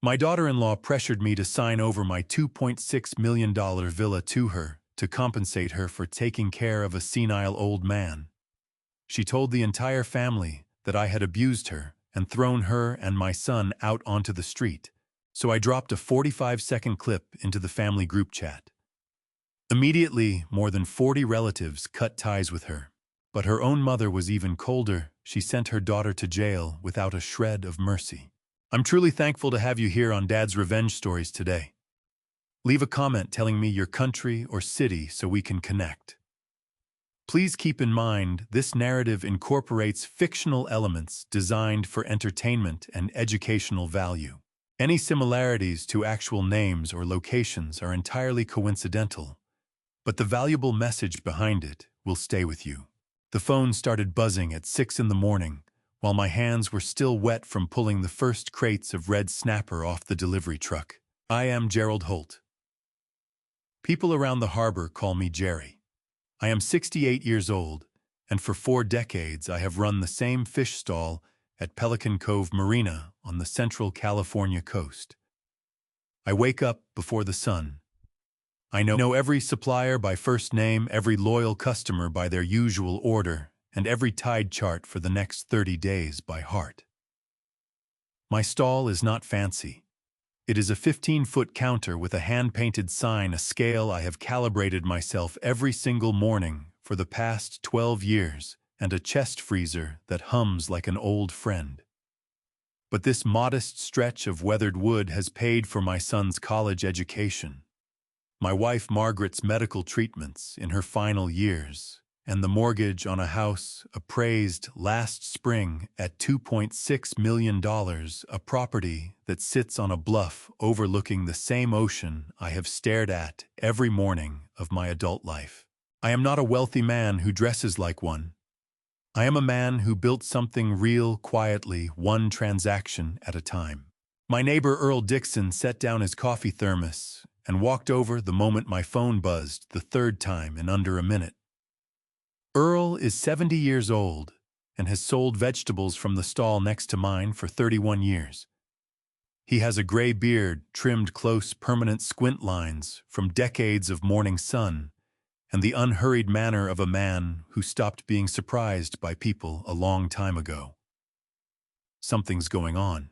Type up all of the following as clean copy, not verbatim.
My daughter-in-law pressured me to sign over my $2.6 million villa to her to compensate her for taking care of a senile old man. She told the entire family that I had abused her and thrown her and my son out onto the street, so I dropped a 45-second clip into the family group chat. Immediately, more than 40 relatives cut ties with her. But her own mother was even colder. She sent her daughter to jail without a shred of mercy. I'm truly thankful to have you here on Dad's Revenge Stories today. Leave a comment telling me your country or city so we can connect. Please keep in mind, this narrative incorporates fictional elements designed for entertainment and educational value. Any similarities to actual names or locations are entirely coincidental, but the valuable message behind it will stay with you. The phone started buzzing at 6 in the morning, while my hands were still wet from pulling the first crates of red snapper off the delivery truck. I am Gerald Holt. People around the harbor call me Jerry. I am 68 years old, and for 4 decades I have run the same fish stall at Pelican Cove Marina on the Central California coast. I wake up before the sun. I know every supplier by first name, every loyal customer by their usual order, and every tide chart for the next 30 days by heart. My stall is not fancy. It is a 15-foot counter with a hand-painted sign, a scale I have calibrated myself every single morning for the past 12 years, and a chest freezer that hums like an old friend. But this modest stretch of weathered wood has paid for my son's college education, my wife Margaret's medical treatments in her final years, and the mortgage on a house appraised last spring at $2.6 million, a property that sits on a bluff overlooking the same ocean I have stared at every morning of my adult life. I am not a wealthy man who dresses like one. I am a man who built something real quietly, one transaction at a time. My neighbor Earl Dixon set down his coffee thermos and walked over the moment my phone buzzed the 3rd time in under a minute. Earl is 70 years old and has sold vegetables from the stall next to mine for 31 years. He has a gray beard, trimmed close, permanent squint lines from decades of morning sun, and the unhurried manner of a man who stopped being surprised by people a long time ago. "Something's going on,"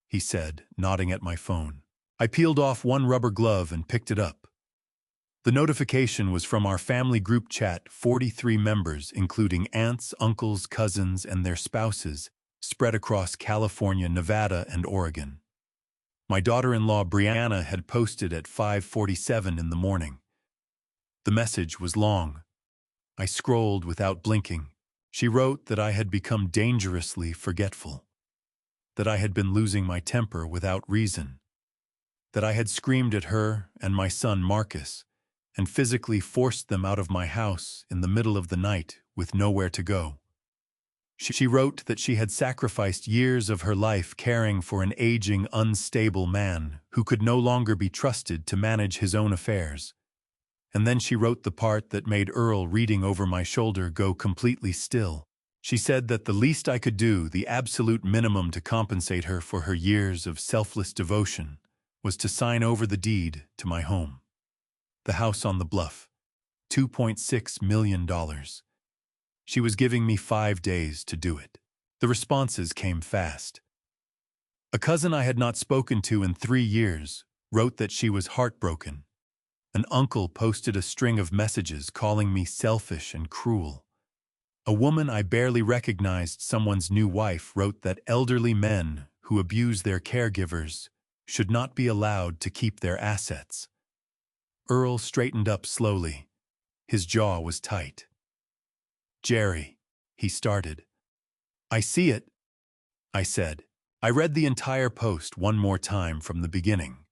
he said, nodding at my phone. I peeled off one rubber glove and picked it up. The notification was from our family group chat, 43 members, including aunts, uncles, cousins, and their spouses, spread across California, Nevada, and Oregon. My daughter-in-law Brianna had posted at 5:47 in the morning. The message was long. I scrolled without blinking. She wrote that I had become dangerously forgetful, that I had been losing my temper without reason, that I had screamed at her and my son Marcus and physically forced them out of my house in the middle of the night with nowhere to go. She wrote that she had sacrificed years of her life caring for an aging, unstable man who could no longer be trusted to manage his own affairs. And then she wrote the part that made Earl, reading over my shoulder, go completely still. She said that the least I could do, the absolute minimum to compensate her for her years of selfless devotion, was to sign over the deed to my home. The house on the bluff. $2.6 million. She was giving me 5 days to do it. The responses came fast. A cousin I had not spoken to in 3 years wrote that she was heartbroken. An uncle posted a string of messages calling me selfish and cruel. A woman I barely recognized, someone's new wife, wrote that elderly men who abuse their caregivers should not be allowed to keep their assets. Earl straightened up slowly. His jaw was tight. "Jerry," he started. "I see it," I said. I read the entire post one more time from the beginning.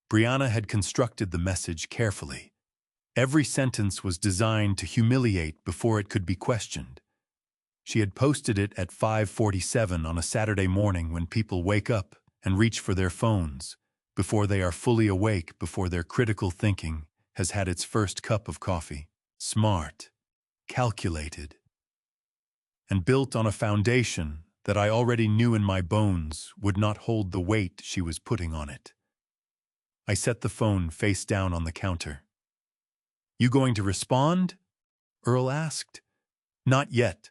Brianna had constructed the message carefully. Every sentence was designed to humiliate before it could be questioned. She had posted it at 5:47 on a Saturday morning when people wake up and reach for their phones, before they are fully awake, before their critical thinking has had its first cup of coffee. Smart, calculated, and built on a foundation that I already knew in my bones would not hold the weight she was putting on it. I set the phone face down on the counter. "You going to respond?" Earl asked. "Not yet,"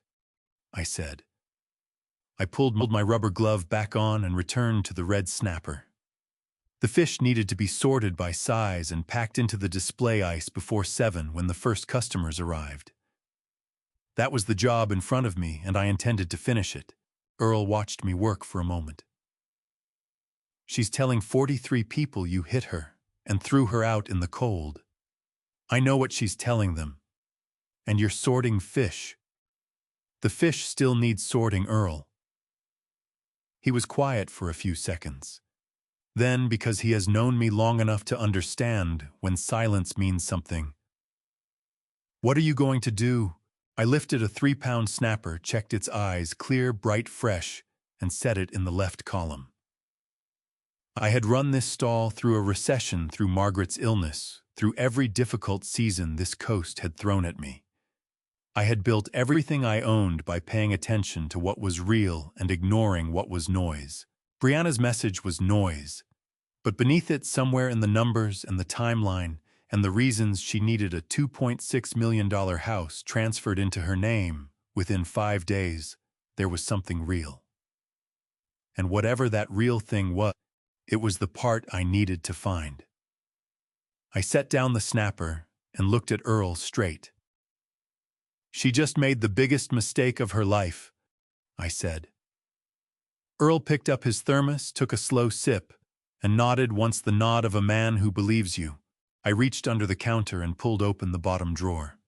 I said. I pulled my rubber glove back on and returned to the red snapper. The fish needed to be sorted by size and packed into the display ice before 7 when the first customers arrived. That was the job in front of me, and I intended to finish it. Earl watched me work for a moment. "She's telling 43 people you hit her and threw her out in the cold. I know what she's telling them. And you're sorting fish. The fish still needs sorting, Earl." He was quiet for a few seconds. Then, because he has known me long enough to understand when silence means something. "What are you going to do?" I lifted a 3-pound snapper, checked its eyes, clear, bright, fresh, and set it in the left column. I had run this stall through a recession, through Margaret's illness, through every difficult season this coast had thrown at me. I had built everything I owned by paying attention to what was real and ignoring what was noise. Brianna's message was noise, but beneath it, somewhere in the numbers and the timeline and the reasons she needed a $2.6 million house transferred into her name within 5 days, there was something real. And whatever that real thing was, it was the part I needed to find. I set down the snapper and looked at Earl straight. "She just made the biggest mistake of her life," I said. Earl picked up his thermos, took a slow sip, and nodded once the nod of a man who believes you. I reached under the counter and pulled open the bottom drawer.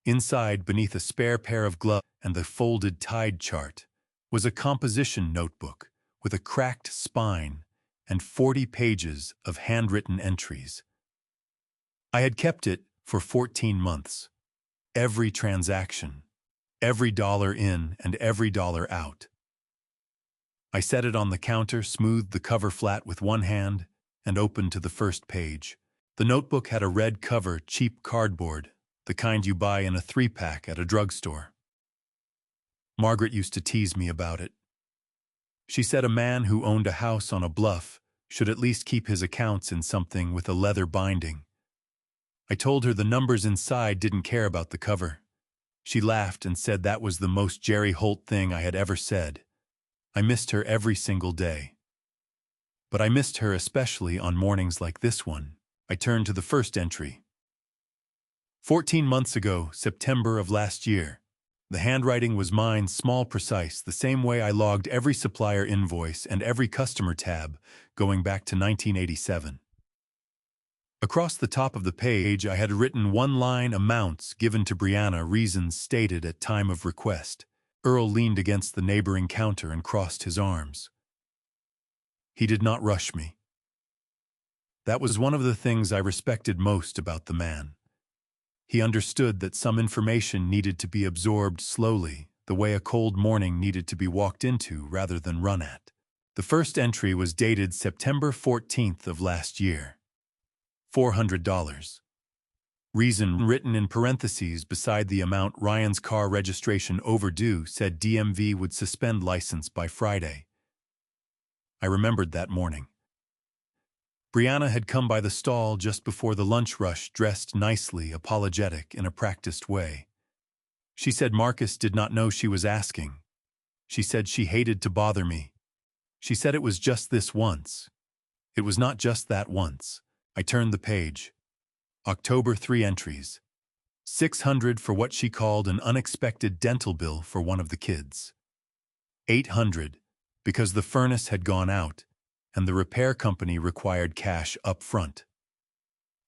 Inside, beneath a spare pair of gloves and the folded tide chart, was a composition notebook with a cracked spine and 40 pages of handwritten entries. I had kept it for 14 months. Every transaction, every dollar in and every dollar out. I set it on the counter, smoothed the cover flat with one hand, and opened to the first page. The notebook had a red cover, cheap cardboard, the kind you buy in a 3-pack at a drugstore. Margaret used to tease me about it. She said a man who owned a house on a bluff should at least keep his accounts in something with a leather binding. I told her the numbers inside didn't care about the cover. She laughed and said that was the most Jerry Holt thing I had ever said. I missed her every single day. But I missed her especially on mornings like this one. I turned to the first entry. 14 months ago, September of last year. The handwriting was mine, small, precise, the same way I logged every supplier invoice and every customer tab, going back to 1987. Across the top of the page, I had written one line: amounts given to Brianna, reasons stated at time of request. Earl leaned against the neighboring counter and crossed his arms. He did not rush me. That was one of the things I respected most about the man. He understood that some information needed to be absorbed slowly, the way a cold morning needed to be walked into rather than run at. The first entry was dated September 14th of last year. $400. Reason written in parentheses beside the amount: Ryan's car registration overdue, said DMV would suspend license by Friday. I remembered that morning. Brianna had come by the stall just before the lunch rush, dressed nicely, apologetic in a practiced way. She said Marcus did not know she was asking. She said she hated to bother me. She said it was just this once. It was not just that once. I turned the page. October, 3 entries. $600 for what she called an unexpected dental bill for one of the kids. $800 because the furnace had gone out and the repair company required cash up front.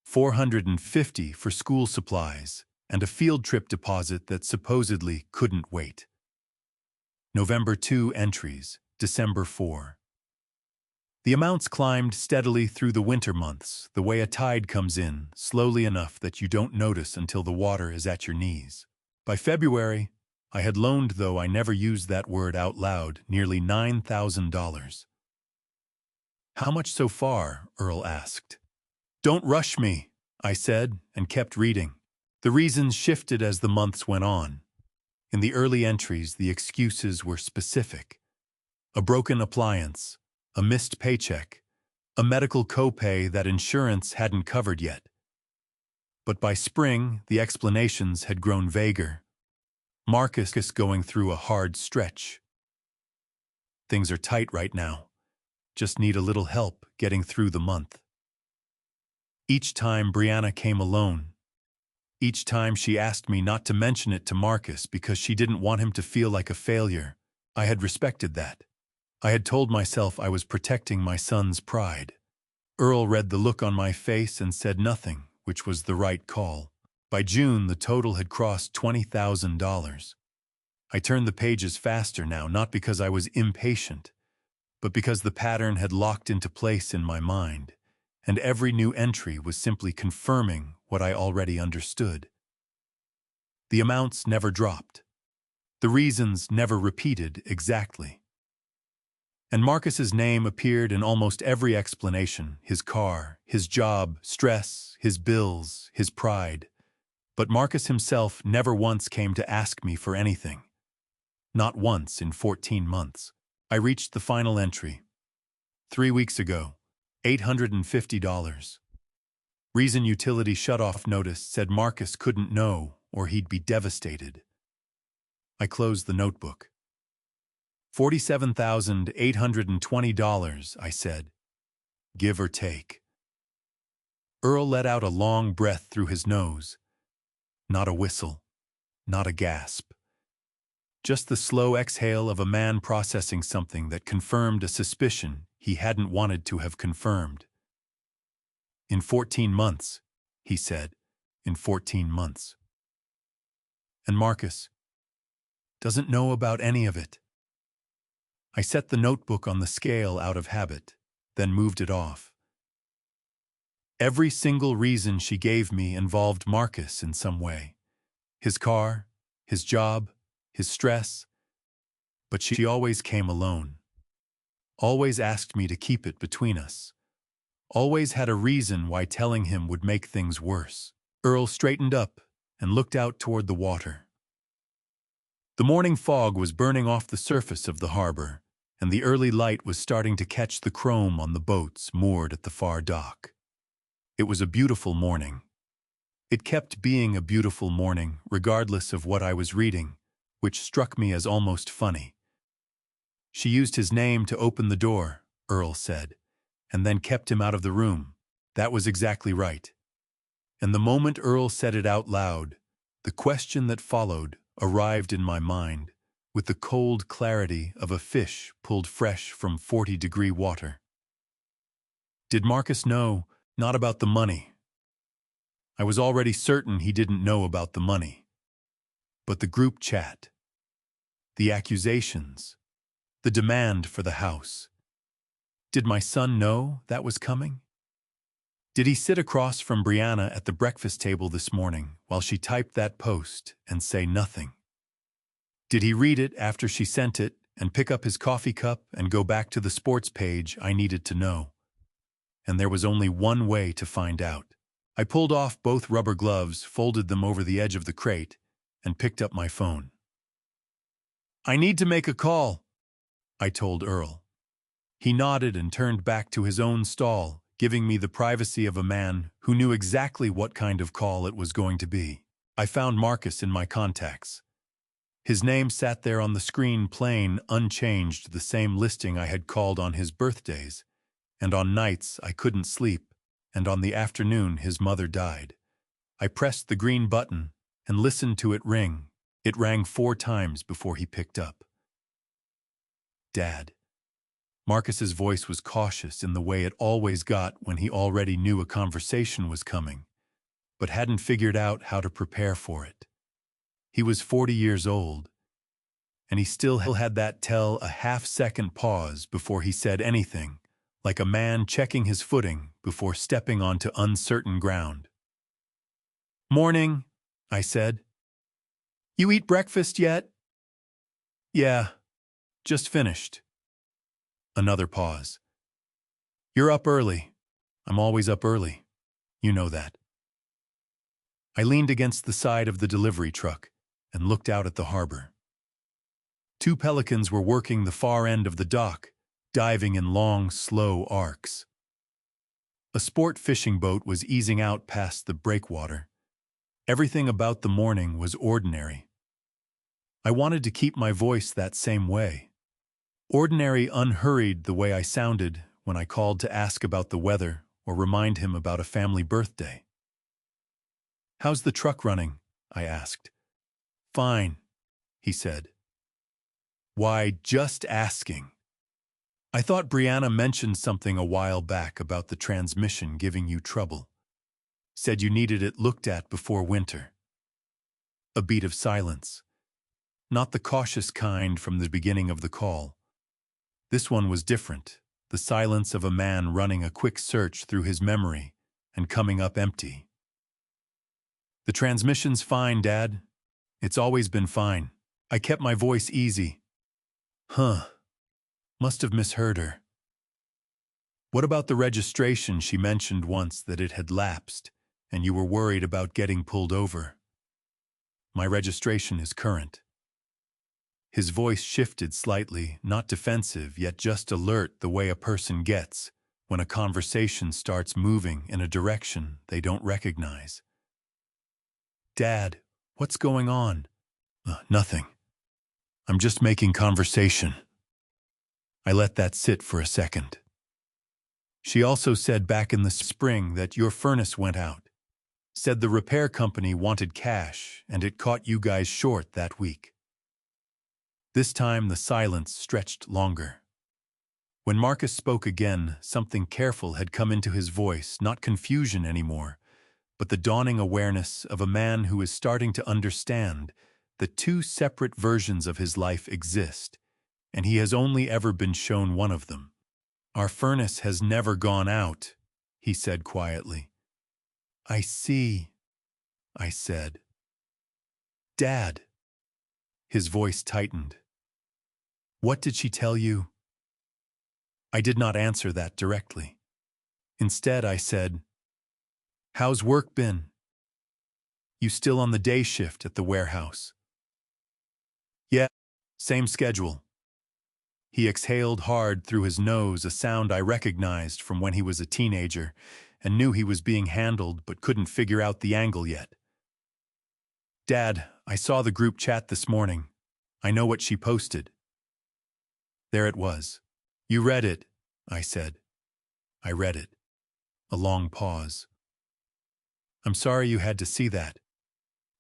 $450 for school supplies and a field trip deposit that supposedly couldn't wait. November, 2 entries. December, 4. The amounts climbed steadily through the winter months, the way a tide comes in, slowly enough that you don't notice until the water is at your knees. By February, I had loaned, though I never used that word out loud, nearly $9,000. How much so far? Earl asked. Don't rush me, I said, and kept reading. The reasons shifted as the months went on. In the early entries, the excuses were specific. A broken appliance, a missed paycheck, a medical copay that insurance hadn't covered yet. But by spring, the explanations had grown vaguer. Marcus going through a hard stretch. Things are tight right now. Just need a little help getting through the month. Each time Brianna came alone. Each time she asked me not to mention it to Marcus because she didn't want him to feel like a failure. I had respected that. I had told myself I was protecting my son's pride. Earl read the look on my face and said nothing, which was the right call. By June, the total had crossed $20,000. I turned the pages faster now, not because I was impatient, but because the pattern had locked into place in my mind, and every new entry was simply confirming what I already understood. The amounts never dropped. The reasons never repeated exactly. And Marcus's name appeared in almost every explanation: his car, his job, stress, his bills, his pride. But Marcus himself never once came to ask me for anything. Not once in 14 months. I reached the final entry. 3 weeks ago, $850. Reason utility shutoff notice said Marcus couldn't know or he'd be devastated. I closed the notebook. $47,820, I said. Give or take. Earl let out a long breath through his nose. Not a whistle. Not a gasp. Just the slow exhale of a man processing something that confirmed a suspicion he hadn't wanted to have confirmed. In 14 months, he said. In 14 months. And Marcus doesn't know about any of it. I set the notebook on the scale out of habit, then moved it off. Every single reason she gave me involved Marcus in some way. His car, his job, his stress. But she always came alone. Always asked me to keep it between us. Always had a reason why telling him would make things worse. Earl straightened up and looked out toward the water. The morning fog was burning off the surface of the harbor, and the early light was starting to catch the chrome on the boats moored at the far dock. It was a beautiful morning. It kept being a beautiful morning, regardless of what I was reading, which struck me as almost funny. She used his name to open the door, Earl said, and then kept him out of the room. That was exactly right. And the moment Earl said it out loud, the question that followed arrived in my mind with the cold clarity of a fish pulled fresh from 40-degree water. Did Marcus know? Not about the money. I was already certain he didn't know about the money. But the group chat, the accusations, the demand for the house. Did my son know that was coming? Did he sit across from Brianna at the breakfast table this morning while she typed that post and say nothing? Did he read it after she sent it and pick up his coffee cup and go back to the sports page? I needed to know. And there was only one way to find out. I pulled off both rubber gloves, folded them over the edge of the crate, and picked up my phone. I need to make a call, I told Earl. He nodded and turned back to his own stall, giving me the privacy of a man who knew exactly what kind of call it was going to be. I found Marcus in my contacts. His name sat there on the screen, plain, unchanged, the same listing I had called on his birthdays, and on nights I couldn't sleep, and on the afternoon his mother died. I pressed the green button and listened to it ring. It rang 4 times before he picked up. Dad. Marcus's voice was cautious in the way it always got when he already knew a conversation was coming, but hadn't figured out how to prepare for it. He was 40 years old, and he still had that a half-second pause before he said anything, like a man checking his footing before stepping onto uncertain ground. Morning, I said. You eat breakfast yet? Yeah, just finished. Another pause. You're up early. I'm always up early. You know that. I leaned against the side of the delivery truck and looked out at the harbor. Two pelicans were working the far end of the dock, diving in long, slow arcs. A sport fishing boat was easing out past the breakwater. Everything about the morning was ordinary. I wanted to keep my voice that same way. Ordinary, unhurried, the way I sounded when I called to ask about the weather or remind him about a family birthday. "How's the truck running?" I asked. "Fine," he said. "Why, just asking. I thought Brianna mentioned something a while back about the transmission giving you trouble. Said you needed it looked at before winter." A beat of silence. Not the cautious kind from the beginning of the call. This one was different, the silence of a man running a quick search through his memory and coming up empty. "The transmission's fine, Dad. It's always been fine." I kept my voice easy. "Huh. Must have misheard her. What about the registration? She mentioned once that it had lapsed, and you were worried about getting pulled over." "My registration is current." His voice shifted slightly, not defensive, yet just alert, the way a person gets when a conversation starts moving in a direction they don't recognize. "Dad, what's going on?" Nothing. I'm just making conversation." I let that sit for a second. "She also said back in the spring that your furnace went out. Said the repair company wanted cash and it caught you guys short that week." This time the silence stretched longer. When Marcus spoke again, something careful had come into his voice, not confusion anymore, but the dawning awareness of a man who is starting to understand that two separate versions of his life exist, and he has only ever been shown one of them. "Our furnace has never gone out," he said quietly. "I see," I said. "Dad." His voice tightened. "What did she tell you?" I did not answer that directly. Instead, I said, "How's work been? You still on the day shift at the warehouse?" "Yeah, same schedule." He exhaled hard through his nose, a sound I recognized from when he was a teenager, and knew he was being handled but couldn't figure out the angle yet. "Dad, I saw the group chat this morning. I know what she posted." There it was. "You read it," I said. "I read it." A long pause. "I'm sorry you had to see that.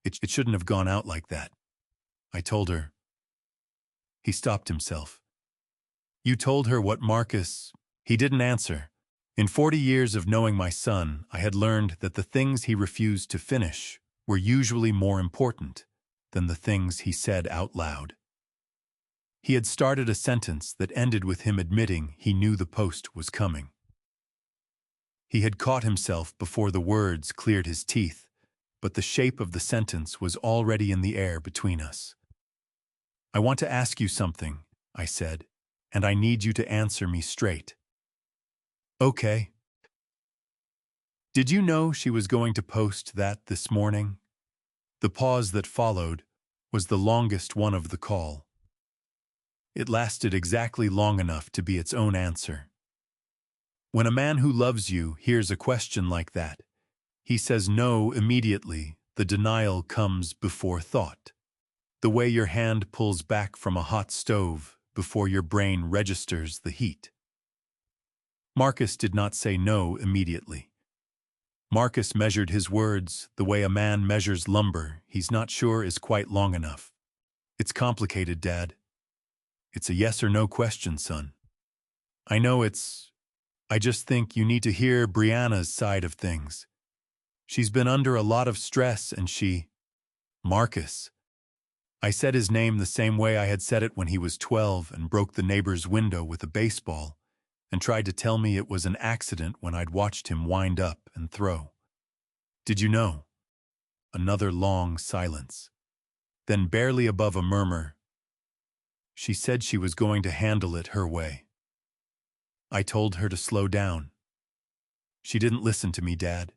It shouldn't have gone out like that," I told her. He stopped himself. "You told her what Marcus—" He didn't answer. In 40 years of knowing my son, I had learned that the things he refused to finish were usually more important than the things he said out loud. He had started a sentence that ended with him admitting he knew the post was coming. He had caught himself before the words cleared his teeth, but the shape of the sentence was already in the air between us. "I want to ask you something," I said, "and I need you to answer me straight." "Okay." "Did you know she was going to post that this morning?" The pause that followed was the longest one of the call. It lasted exactly long enough to be its own answer. When a man who loves you hears a question like that, he says no immediately. The denial comes before thought. The way your hand pulls back from a hot stove before your brain registers the heat. Marcus did not say no immediately. Marcus measured his words the way a man measures lumber he's not sure is quite long enough. "It's complicated, Dad. It's a yes or no question, son. I know I just think you need to hear Brianna's side of things. She's been under a lot of stress and she—" "Marcus." I said his name the same way I had said it when he was 12 and broke the neighbor's window with a baseball and tried to tell me it was an accident when I'd watched him wind up and throw. "Did you know?" Another long silence. Then barely above a murmur, "She said she was going to handle it her way. I told her to slow down. She didn't listen to me, Dad.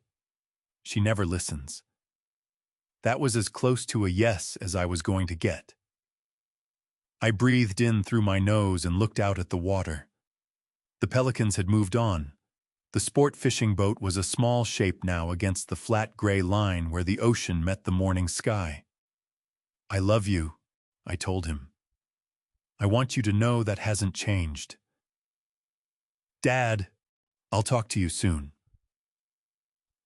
She never listens." That was as close to a yes as I was going to get. I breathed in through my nose and looked out at the water. The pelicans had moved on. The sport fishing boat was a small shape now against the flat gray line where the ocean met the morning sky. "I love you," I told him. "I want you to know that hasn't changed." "Dad, I'll talk to you soon."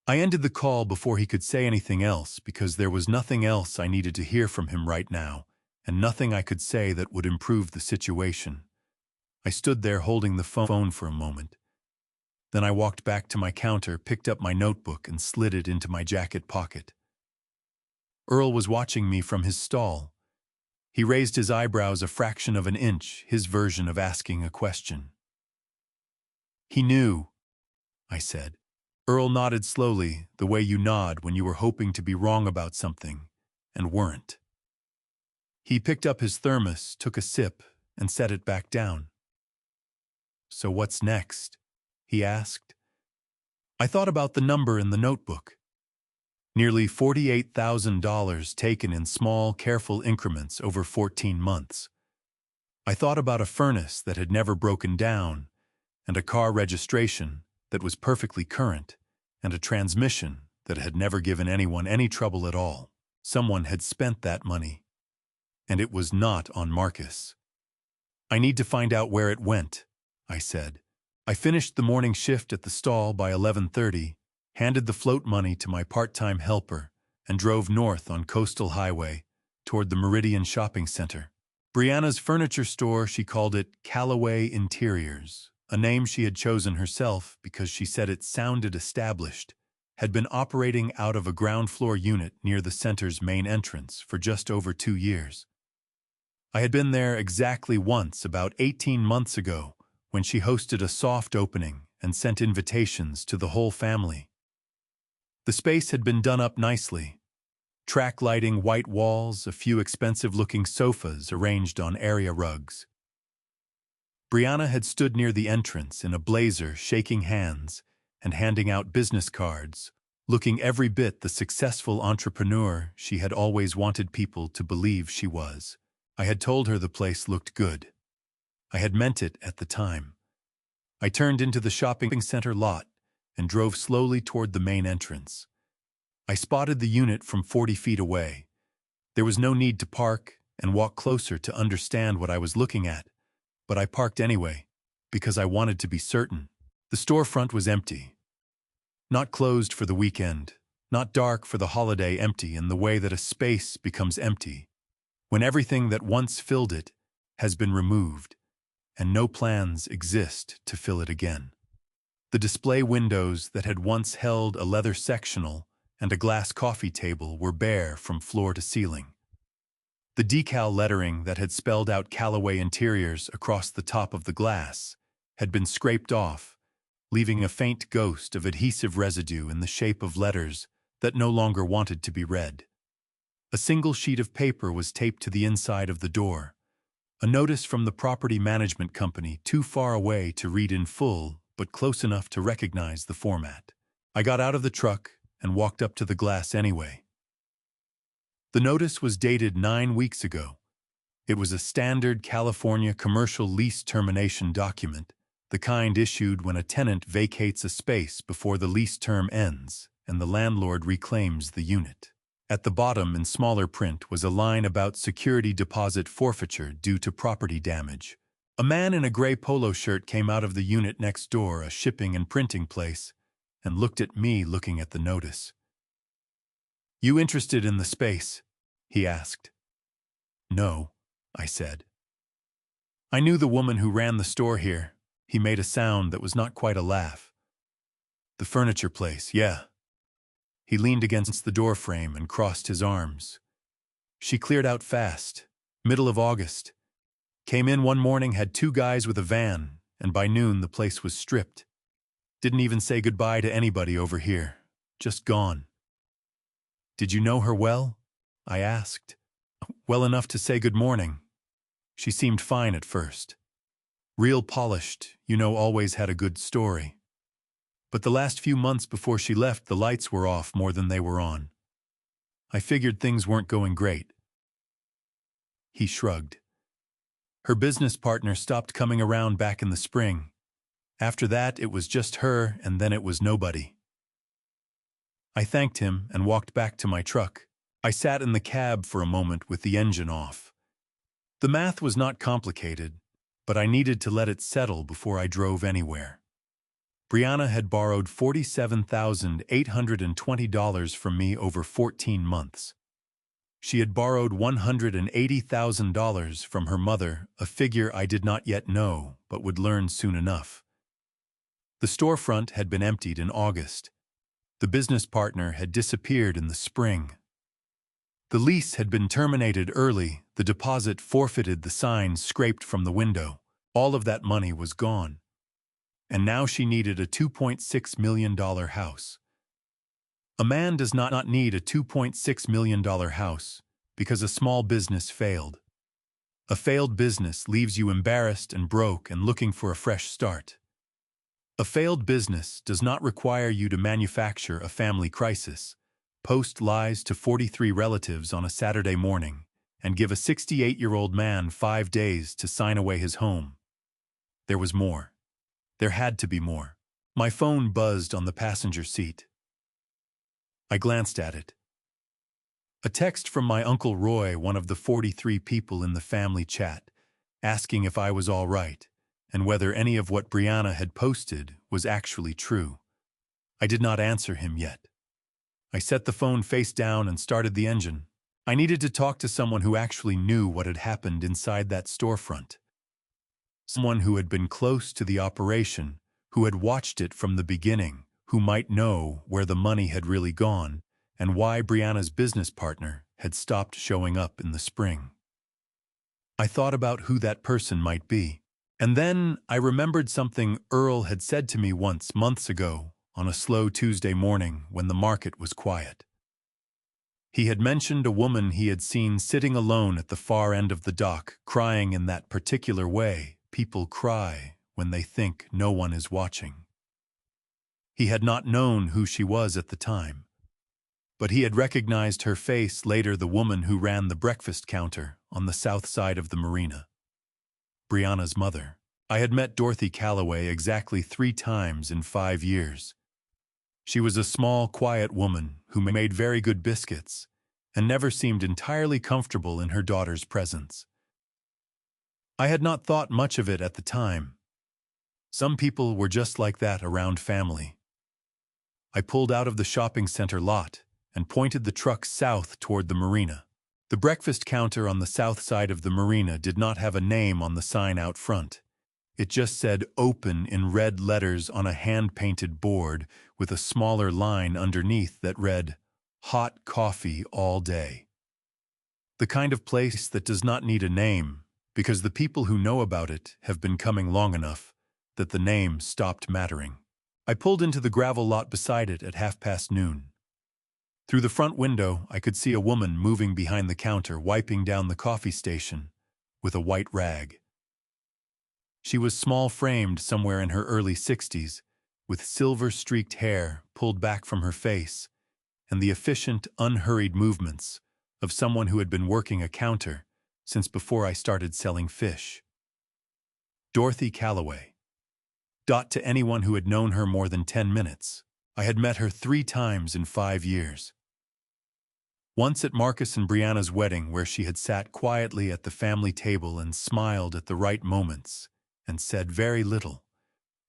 I ended the call before he could say anything else because there was nothing else I needed to hear from him right now, and nothing I could say that would improve the situation. I stood there holding the phone for a moment. Then I walked back to my counter, picked up my notebook, and slid it into my jacket pocket. Earl was watching me from his stall. He raised his eyebrows a fraction of an inch, his version of asking a question. "He knew," I said. Earl nodded slowly, the way you nod when you were hoping to be wrong about something, and weren't. He picked up his thermos, took a sip, and set it back down. "So what's next?" he asked. I thought about the number in the notebook. Nearly $48,000 taken in small, careful increments over 14 months. I thought about a furnace that had never broken down, and a car registration that was perfectly current, and a transmission that had never given anyone any trouble at all. Someone had spent that money, and it was not on Marcus. "I need to find out where it went," I said. I finished the morning shift at the stall by 11:30, handed the float money to my part-time helper, and drove north on Coastal Highway toward the Meridian Shopping Center. Brianna's furniture store, she called it Callaway Interiors, a name she had chosen herself because she said it sounded established, had been operating out of a ground-floor unit near the center's main entrance for just over 2 years. I had been there exactly once about 18 months ago when she hosted a soft opening and sent invitations to the whole family. The space had been done up nicely. Track lighting, white walls, a few expensive-looking sofas arranged on area rugs. Brianna had stood near the entrance in a blazer, shaking hands and handing out business cards, looking every bit the successful entrepreneur she had always wanted people to believe she was. I had told her the place looked good. I had meant it at the time. I turned into the shopping center lot and drove slowly toward the main entrance. I spotted the unit from 40 feet away. There was no need to park and walk closer to understand what I was looking at, but I parked anyway, because I wanted to be certain. The storefront was empty. Not closed for the weekend, not dark for the holiday, empty in the way that a space becomes empty, when everything that once filled it has been removed, and no plans exist to fill it again. The display windows that had once held a leather sectional and a glass coffee table were bare from floor to ceiling. The decal lettering that had spelled out Callaway Interiors across the top of the glass had been scraped off, leaving a faint ghost of adhesive residue in the shape of letters that no longer wanted to be read. A single sheet of paper was taped to the inside of the door, a notice from the property management company too far away to read in full, but close enough to recognize the format. I got out of the truck and walked up to the glass anyway. The notice was dated 9 weeks ago. It was a standard California commercial lease termination document, the kind issued when a tenant vacates a space before the lease term ends and the landlord reclaims the unit. At the bottom, in smaller print, was a line about security deposit forfeiture due to property damage. A man in a gray polo shirt came out of the unit next door, a shipping and printing place, and looked at me looking at the notice. "You interested in the space?" he asked. "No," I said. I knew the woman who ran the store here. He made a sound that was not quite a laugh. "The furniture place, yeah." He leaned against the doorframe and crossed his arms. "She cleared out fast. Middle of August. Came in one morning, had 2 guys with a van, and by noon the place was stripped. Didn't even say goodbye to anybody over here. Just gone." "Did you know her well?" I asked. "Well enough to say good morning. She seemed fine at first. Real polished, always had a good story. But the last few months before she left, the lights were off more than they were on." I figured things weren't going great. He shrugged. Her business partner stopped coming around back in the spring. After that, it was just her, and then it was nobody. I thanked him and walked back to my truck. I sat in the cab for a moment with the engine off. The math was not complicated, but I needed to let it settle before I drove anywhere. Brianna had borrowed $47,820 from me over 14 months. She had borrowed $180,000 from her mother, a figure I did not yet know but would learn soon enough. The storefront had been emptied in August. The business partner had disappeared in the spring. The lease had been terminated early, the deposit forfeited, the sign scraped from the window. All of that money was gone. And now she needed a $2.6 million house. A man does not need a $2.6 million house because a small business failed. A failed business leaves you embarrassed and broke and looking for a fresh start. A failed business does not require you to manufacture a family crisis, post lies to 43 relatives on a Saturday morning, and give a 68-year-old man 5 days to sign away his home. There was more. There had to be more. My phone buzzed on the passenger seat. I glanced at it. A text from my Uncle Roy, one of the 43 people in the family chat, asking if I was all right, and whether any of what Brianna had posted was actually true. I did not answer him yet. I set the phone face down and started the engine. I needed to talk to someone who actually knew what had happened inside that storefront. Someone who had been close to the operation, who had watched it from the beginning, who might know where the money had really gone and why Brianna's business partner had stopped showing up in the spring. I thought about who that person might be. And then I remembered something Earl had said to me once months ago on a slow Tuesday morning when the market was quiet. He had mentioned a woman he had seen sitting alone at the far end of the dock, crying in that particular way people cry when they think no one is watching. He had not known who she was at the time, but he had recognized her face later, the woman who ran the breakfast counter on the south side of the marina. Brianna's mother. I had met Dorothy Calloway exactly 3 times in 5 years. She was a small, quiet woman who made very good biscuits and never seemed entirely comfortable in her daughter's presence. I had not thought much of it at the time. Some people were just like that around family. I pulled out of the shopping center lot and pointed the truck south toward the marina. The breakfast counter on the south side of the marina did not have a name on the sign out front. It just said "Open" in red letters on a hand-painted board with a smaller line underneath that read, "Hot coffee all day." The kind of place that does not need a name because the people who know about it have been coming long enough that the name stopped mattering. I pulled into the gravel lot beside it at noon. Through the front window, I could see a woman moving behind the counter, wiping down the coffee station with a white rag. She was small-framed, somewhere in her early 60s, with silver-streaked hair pulled back from her face and the efficient, unhurried movements of someone who had been working a counter since before I started selling fish. Dorothy Calloway. To anyone who had known her more than 10 minutes, I had met her 3 times in 5 years. Once at Marcus and Brianna's wedding, where she had sat quietly at the family table and smiled at the right moments and said very little.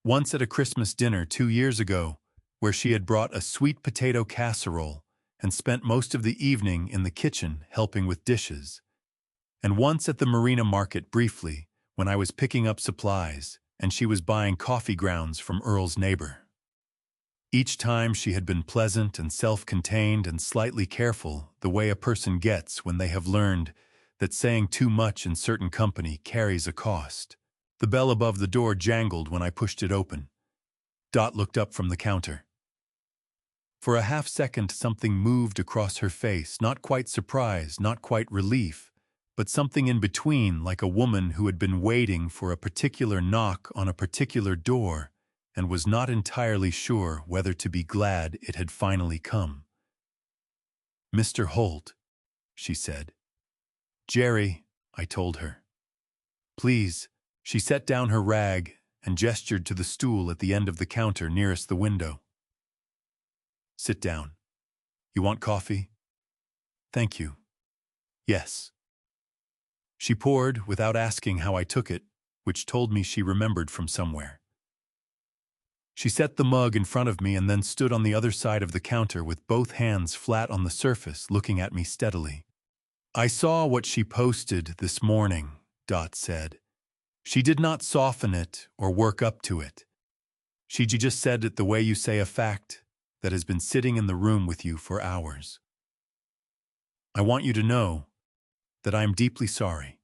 Once at a Christmas dinner 2 years ago, where she had brought a sweet potato casserole and spent most of the evening in the kitchen helping with dishes. And once at the marina market briefly, when I was picking up supplies and she was buying coffee grounds from Earl's neighbor. Each time she had been pleasant and self-contained and slightly careful, the way a person gets when they have learned that saying too much in certain company carries a cost. The bell above the door jangled when I pushed it open. Dot looked up from the counter. For a half-second something moved across her face, not quite surprise, not quite relief, but something in between, like a woman who had been waiting for a particular knock on a particular door and was not entirely sure whether to be glad it had finally come. Mr. Holt, she said. Jerry, I told her. Please. She set down her rag and gestured to the stool at the end of the counter nearest the window. Sit down. You want coffee? Thank you. Yes. She poured without asking how I took it, which told me she remembered from somewhere. She set the mug in front of me and then stood on the other side of the counter with both hands flat on the surface, looking at me steadily. I saw what she posted this morning, Dot said. She did not soften it or work up to it. She just said it the way you say a fact that has been sitting in the room with you for hours. I want you to know that I am deeply sorry.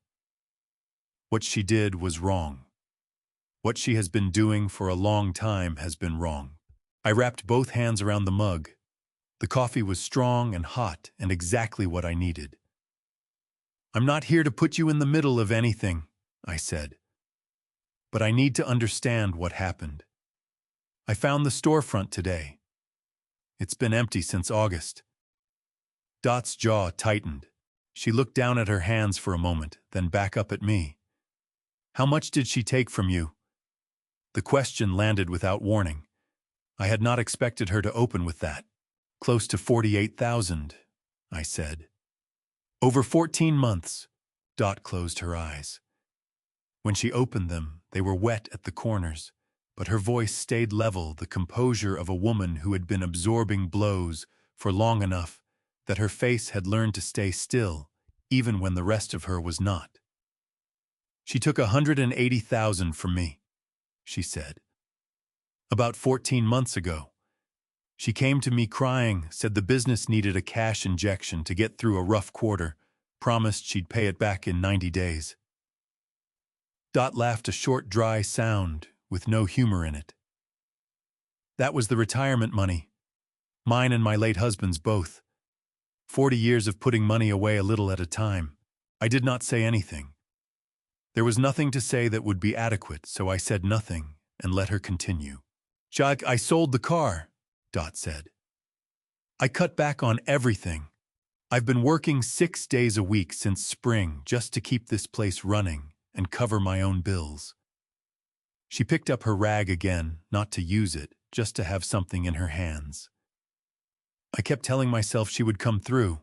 What she did was wrong. What she has been doing for a long time has been wrong. I wrapped both hands around the mug. The coffee was strong and hot and exactly what I needed. I'm not here to put you in the middle of anything, I said. But I need to understand what happened. I found the storefront today. It's been empty since August. Dot's jaw tightened. She looked down at her hands for a moment, then back up at me. How much did she take from you? The question landed without warning. I had not expected her to open with that. Close to 48,000, I said. Over 14 months, Dot closed her eyes. When she opened them, they were wet at the corners, but her voice stayed level, the composure of a woman who had been absorbing blows for long enough that her face had learned to stay still, even when the rest of her was not. She took 180,000 from me, she said. About 14 months ago. She came to me crying, said the business needed a cash injection to get through a rough quarter, promised she'd pay it back in 90 days. Dot laughed a short, dry sound with no humor in it. That was the retirement money. Mine and my late husband's both. 40 years of putting money away a little at a time. I did not say anything. There was nothing to say that would be adequate, so I said nothing and let her continue. Jack, I sold the car, Dot said. I cut back on everything. I've been working 6 days a week since spring just to keep this place running and cover my own bills. She picked up her rag again, not to use it, just to have something in her hands. I kept telling myself she would come through,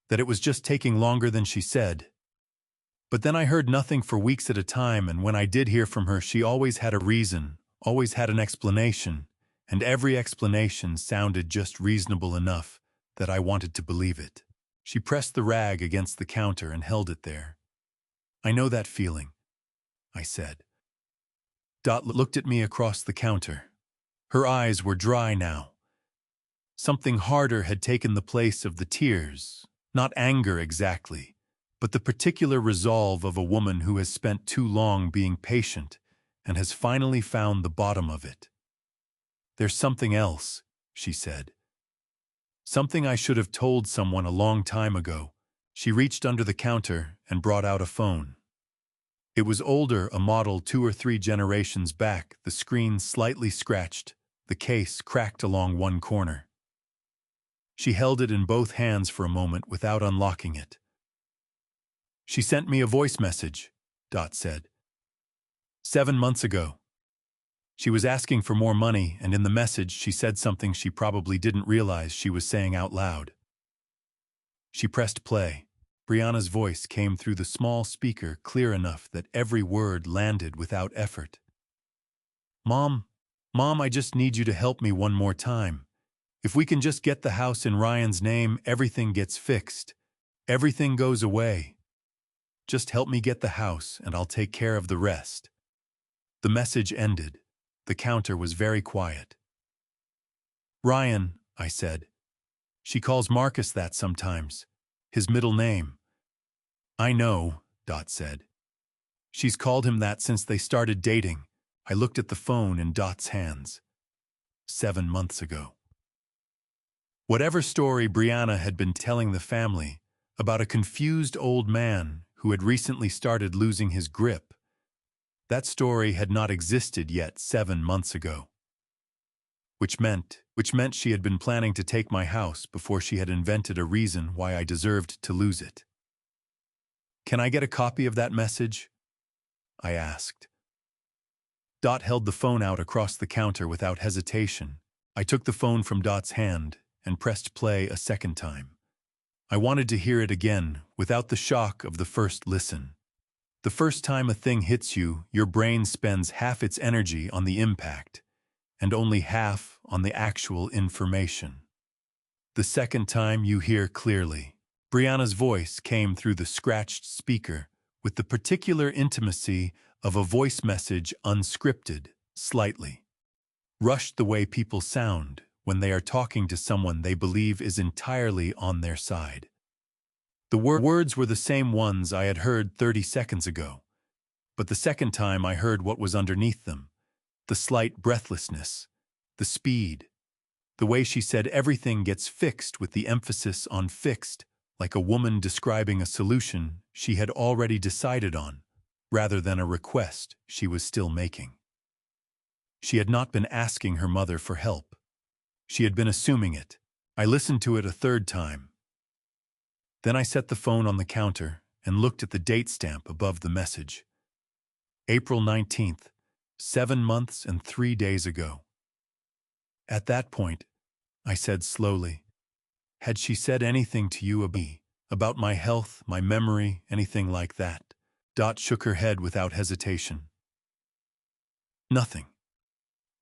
that it was just taking longer than she said. But then I heard nothing for weeks at a time, and when I did hear from her, she always had a reason, always had an explanation, and every explanation sounded just reasonable enough that I wanted to believe it. She pressed the rag against the counter and held it there. I know that feeling, I said. Dot looked at me across the counter. Her eyes were dry now. Something harder had taken the place of the tears, not anger exactly, but the particular resolve of a woman who has spent too long being patient and has finally found the bottom of it. There's something else, she said. Something I should have told someone a long time ago. She reached under the counter and brought out a phone. It was older, a model 2 or 3 generations back, the screen slightly scratched, the case cracked along one corner. She held it in both hands for a moment without unlocking it. She sent me a voice message, Dot said. 7 months ago. She was asking for more money, and in the message she said something she probably didn't realize she was saying out loud. She pressed play. Brianna's voice came through the small speaker clear enough that every word landed without effort. Mom, I just need you to help me one more time. If we can just get the house in Ryan's name, everything gets fixed. Everything goes away. Just help me get the house, and I'll take care of the rest. The message ended. The counter was very quiet. Ryan, I said. She calls Marcus that sometimes. His middle name. I know, Dot said. She's called him that since they started dating. I looked at the phone in Dot's hands. 7 months ago. Whatever story Brianna had been telling the family about a confused old man who had recently started losing his grip, that story had not existed yet 7 months ago. which meant she had been planning to take my house before she had invented a reason why I deserved to lose it. "Can I get a copy of that message?" I asked. Dot held the phone out across the counter without hesitation. I took the phone from Dot's hand and pressed play a second time. I wanted to hear it again without the shock of the first listen. The first time a thing hits you, your brain spends half its energy on the impact and only half on the actual information. The second time you hear clearly. Brianna's voice came through the scratched speaker with the particular intimacy of a voice message, unscripted, slightly rushed, the way people sound when they are talking to someone they believe is entirely on their side. The words were the same ones I had heard 30 seconds ago, but the second time I heard what was underneath them: the slight breathlessness, the speed, the way she said everything gets fixed with the emphasis on fixed, like a woman describing a solution she had already decided on, rather than a request she was still making. She had not been asking her mother for help. She had been assuming it. I listened to it a third time. Then I set the phone on the counter and looked at the date stamp above the message. April 19th, 7 months and 3 days ago. At that point, I said slowly, "Had she said anything to you about my health, my memory, anything like that?" Dot shook her head without hesitation. "Nothing.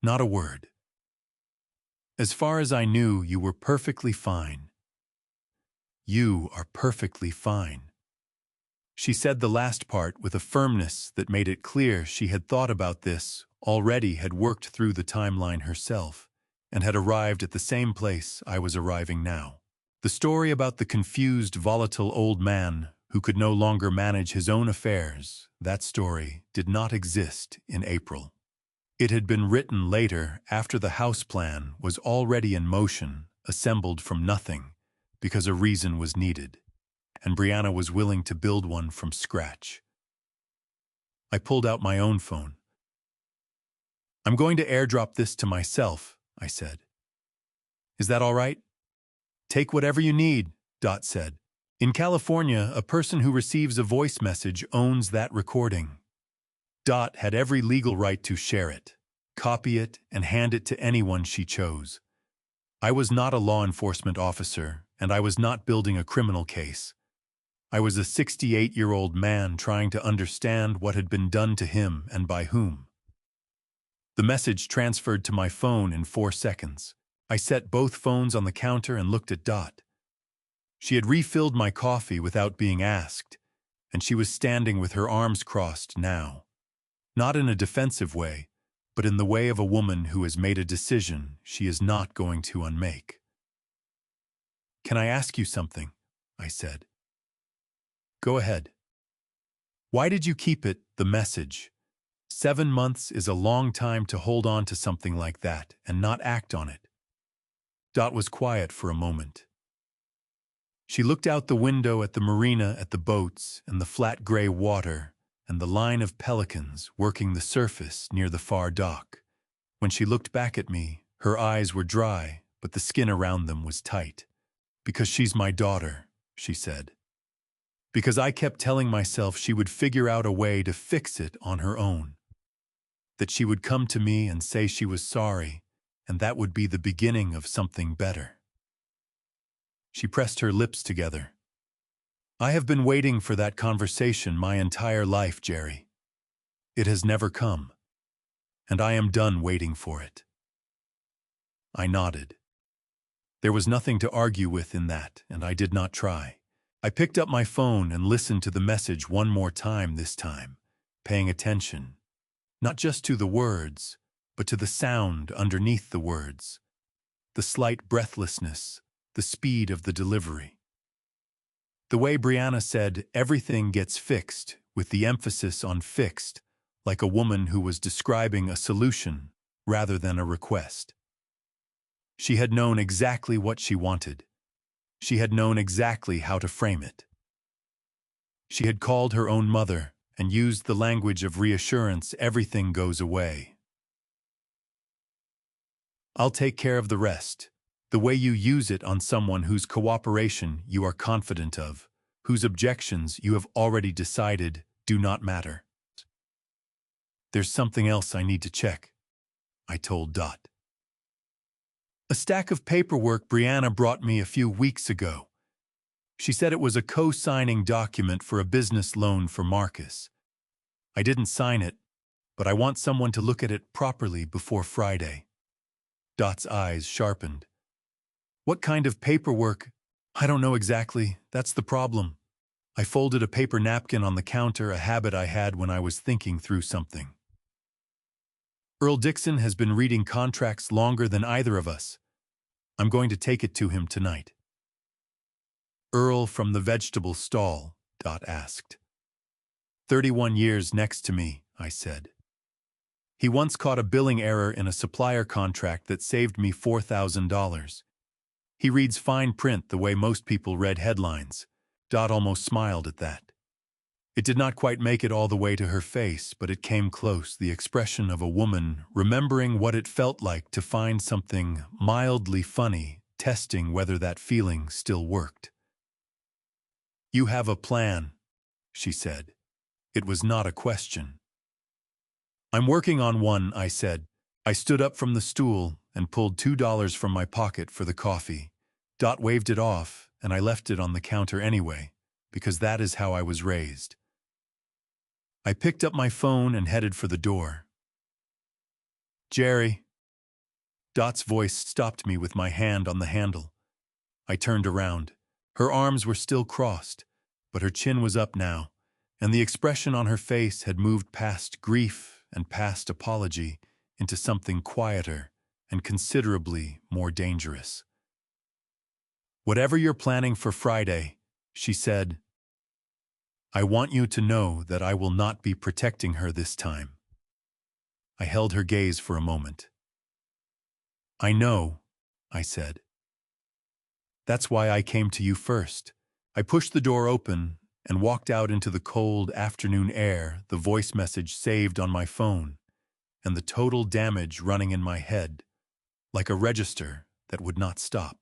Not a word. As far as I knew, you were perfectly fine. You are perfectly fine." She said the last part with a firmness that made it clear she had thought about this, already had worked through the timeline herself, and had arrived at the same place I was arriving now. The story about the confused, volatile old man who could no longer manage his own affairs, that story did not exist in April. It had been written later, after the house plan was already in motion, assembled from nothing, because a reason was needed, and Brianna was willing to build one from scratch. I pulled out my own phone. "I'm going to airdrop this to myself," I said. "Is that all right?" "Take whatever you need," Dot said. "In California, a person who receives a voice message owns that recording." Dot had every legal right to share it, copy it, and hand it to anyone she chose. I was not a law enforcement officer, and I was not building a criminal case. I was a 68-year-old man trying to understand what had been done to him and by whom. The message transferred to my phone in 4 seconds. I set both phones on the counter and looked at Dot. She had refilled my coffee without being asked, and she was standing with her arms crossed now. Not in a defensive way, but in the way of a woman who has made a decision she is not going to unmake. "Can I ask you something?" I said. "Go ahead." "Why did you keep it, the message? 7 months is a long time to hold on to something like that and not act on it." Dot was quiet for a moment. She looked out the window at the marina, at the boats and the flat gray water and the line of pelicans working the surface near the far dock. When she looked back at me, her eyes were dry, but the skin around them was tight. "Because she's my daughter," she said. "Because I kept telling myself she would figure out a way to fix it on her own. That she would come to me and say she was sorry, and that would be the beginning of something better." She pressed her lips together. "I have been waiting for that conversation my entire life, Jerry. It has never come, and I am done waiting for it." I nodded. There was nothing to argue with in that, and I did not try. I picked up my phone and listened to the message one more time this time, paying attention, not just to the words, but to the sound underneath the words, the slight breathlessness, the speed of the delivery. The way Brianna said, "Everything gets fixed," with the emphasis on fixed, like a woman who was describing a solution rather than a request. She had known exactly what she wanted. She had known exactly how to frame it. She had called her own mother and used the language of reassurance, "Everything goes away." I'll take care of the rest. The way you use it on someone whose cooperation you are confident of, whose objections you have already decided do not matter. There's something else I need to check, I told Dot. A stack of paperwork Brianna brought me a few weeks ago. She said it was a co-signing document for a business loan for Marcus. I didn't sign it, but I want someone to look at it properly before Friday. Dot's eyes sharpened. What kind of paperwork? I don't know exactly. That's the problem. I folded a paper napkin on the counter, a habit I had when I was thinking through something. Earl Dixon has been reading contracts longer than either of us. I'm going to take it to him tonight. Earl from the vegetable stall, Dot asked. 31 years next to me, I said. He once caught a billing error in a supplier contract that saved me $4,000. He reads fine print the way most people read headlines. Dot almost smiled at that. It did not quite make it all the way to her face, but it came close, the expression of a woman remembering what it felt like to find something mildly funny, testing whether that feeling still worked. You have a plan, she said. It was not a question. I'm working on one, I said. I stood up from the stool and pulled $2 from my pocket for the coffee. Dot waved it off, and I left it on the counter anyway, because that is how I was raised. I picked up my phone and headed for the door. Jerry. Dot's voice stopped me with my hand on the handle. I turned around. Her arms were still crossed, but her chin was up now, and the expression on her face had moved past grief and past apology into something quieter and considerably more dangerous. Whatever you're planning for Friday, she said, I want you to know that I will not be protecting her this time. I held her gaze for a moment. I know, I said. That's why I came to you first. I pushed the door open and walked out into the cold afternoon air, the voice message saved on my phone, and the total damage running in my head, like a register that would not stop.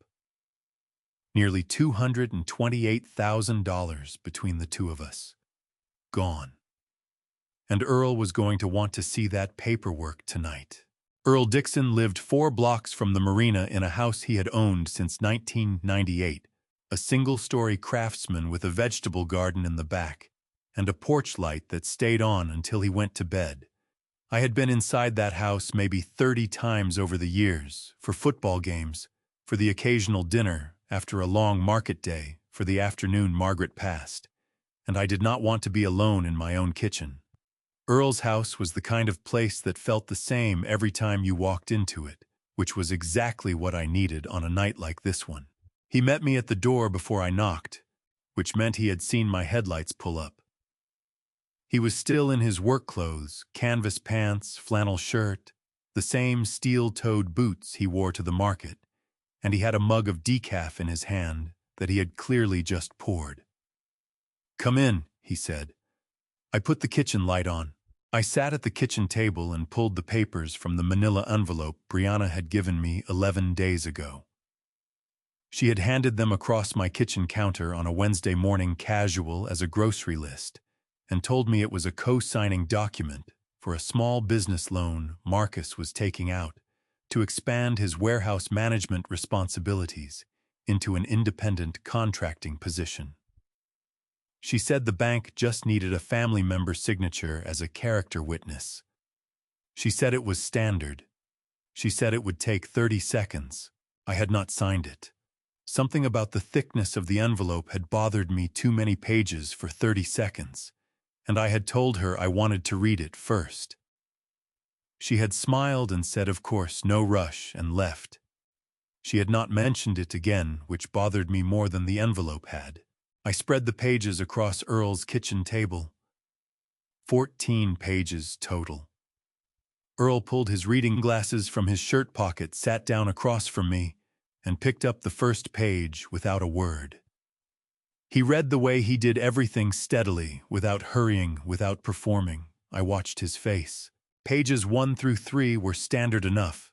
Nearly $228,000 between the two of us. Gone. And Earl was going to want to see that paperwork tonight. Earl Dixon lived 4 blocks from the marina in a house he had owned since 1998, a single-story craftsman with a vegetable garden in the back, and a porch light that stayed on until he went to bed. I had been inside that house maybe 30 times over the years, for football games, for the occasional dinner, after a long market day, for the afternoon Margaret passed, and I did not want to be alone in my own kitchen. Earl's house was the kind of place that felt the same every time you walked into it, which was exactly what I needed on a night like this one. He met me at the door before I knocked, which meant he had seen my headlights pull up. He was still in his work clothes, canvas pants, flannel shirt, the same steel-toed boots he wore to the market, and he had a mug of decaf in his hand that he had clearly just poured. Come in, he said. I put the kitchen light on. I sat at the kitchen table and pulled the papers from the manila envelope Brianna had given me 11 days ago. She had handed them across my kitchen counter on a Wednesday morning, casual as a grocery list, and told me it was a co-signing document for a small business loan Marcus was taking out to expand his warehouse management responsibilities into an independent contracting position. She said the bank just needed a family member's signature as a character witness. She said it was standard. She said it would take 30 seconds. I had not signed it. Something about the thickness of the envelope had bothered me. Too many pages for 30 seconds, and I had told her I wanted to read it first. She had smiled and said, of course, no rush, and left. She had not mentioned it again, which bothered me more than the envelope had. I spread the pages across Earl's kitchen table. 14 pages total. Earl pulled his reading glasses from his shirt pocket, sat down across from me, and picked up the first page without a word. He read the way he did everything steadily, without hurrying, without performing. I watched his face. Pages 1 through 3 were standard enough.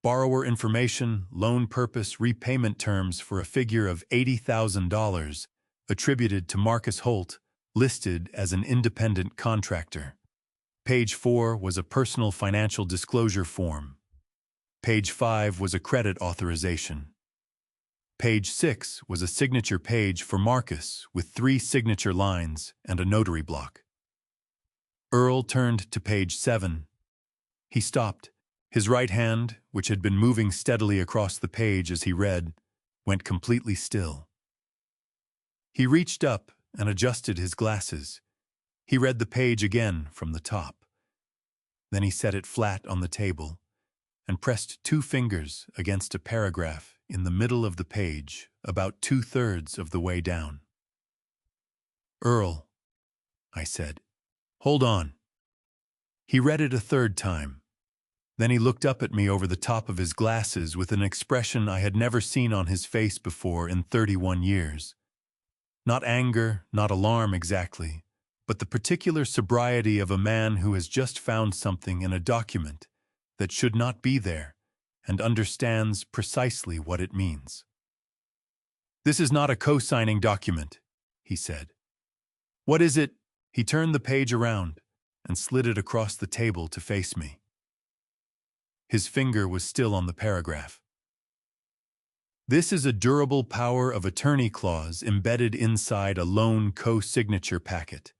Borrower information, loan purpose, repayment terms for a figure of $80,000 attributed to Marcus Holt, listed as an independent contractor. Page 4 was a personal financial disclosure form. Page 5 was a credit authorization. Page 6 was a signature page for Marcus with 3 signature lines and a notary block. Earl turned to page 7. He stopped. His right hand, which had been moving steadily across the page as he read, went completely still. He reached up and adjusted his glasses. He read the page again from the top. Then he set it flat on the table and pressed 2 fingers against a paragraph in the middle of the page, about 2/3 of the way down. "Earl," I said, "hold on." He read it a 3rd time. Then he looked up at me over the top of his glasses with an expression I had never seen on his face before in 31 years. Not anger, not alarm exactly, but the particular sobriety of a man who has just found something in a document that should not be there and understands precisely what it means. "This is not a co-signing document," he said. "What is it?" He turned the page around and slid it across the table to face me. His finger was still on the paragraph. "This is a durable power of attorney clause embedded inside a loan co-signature packet.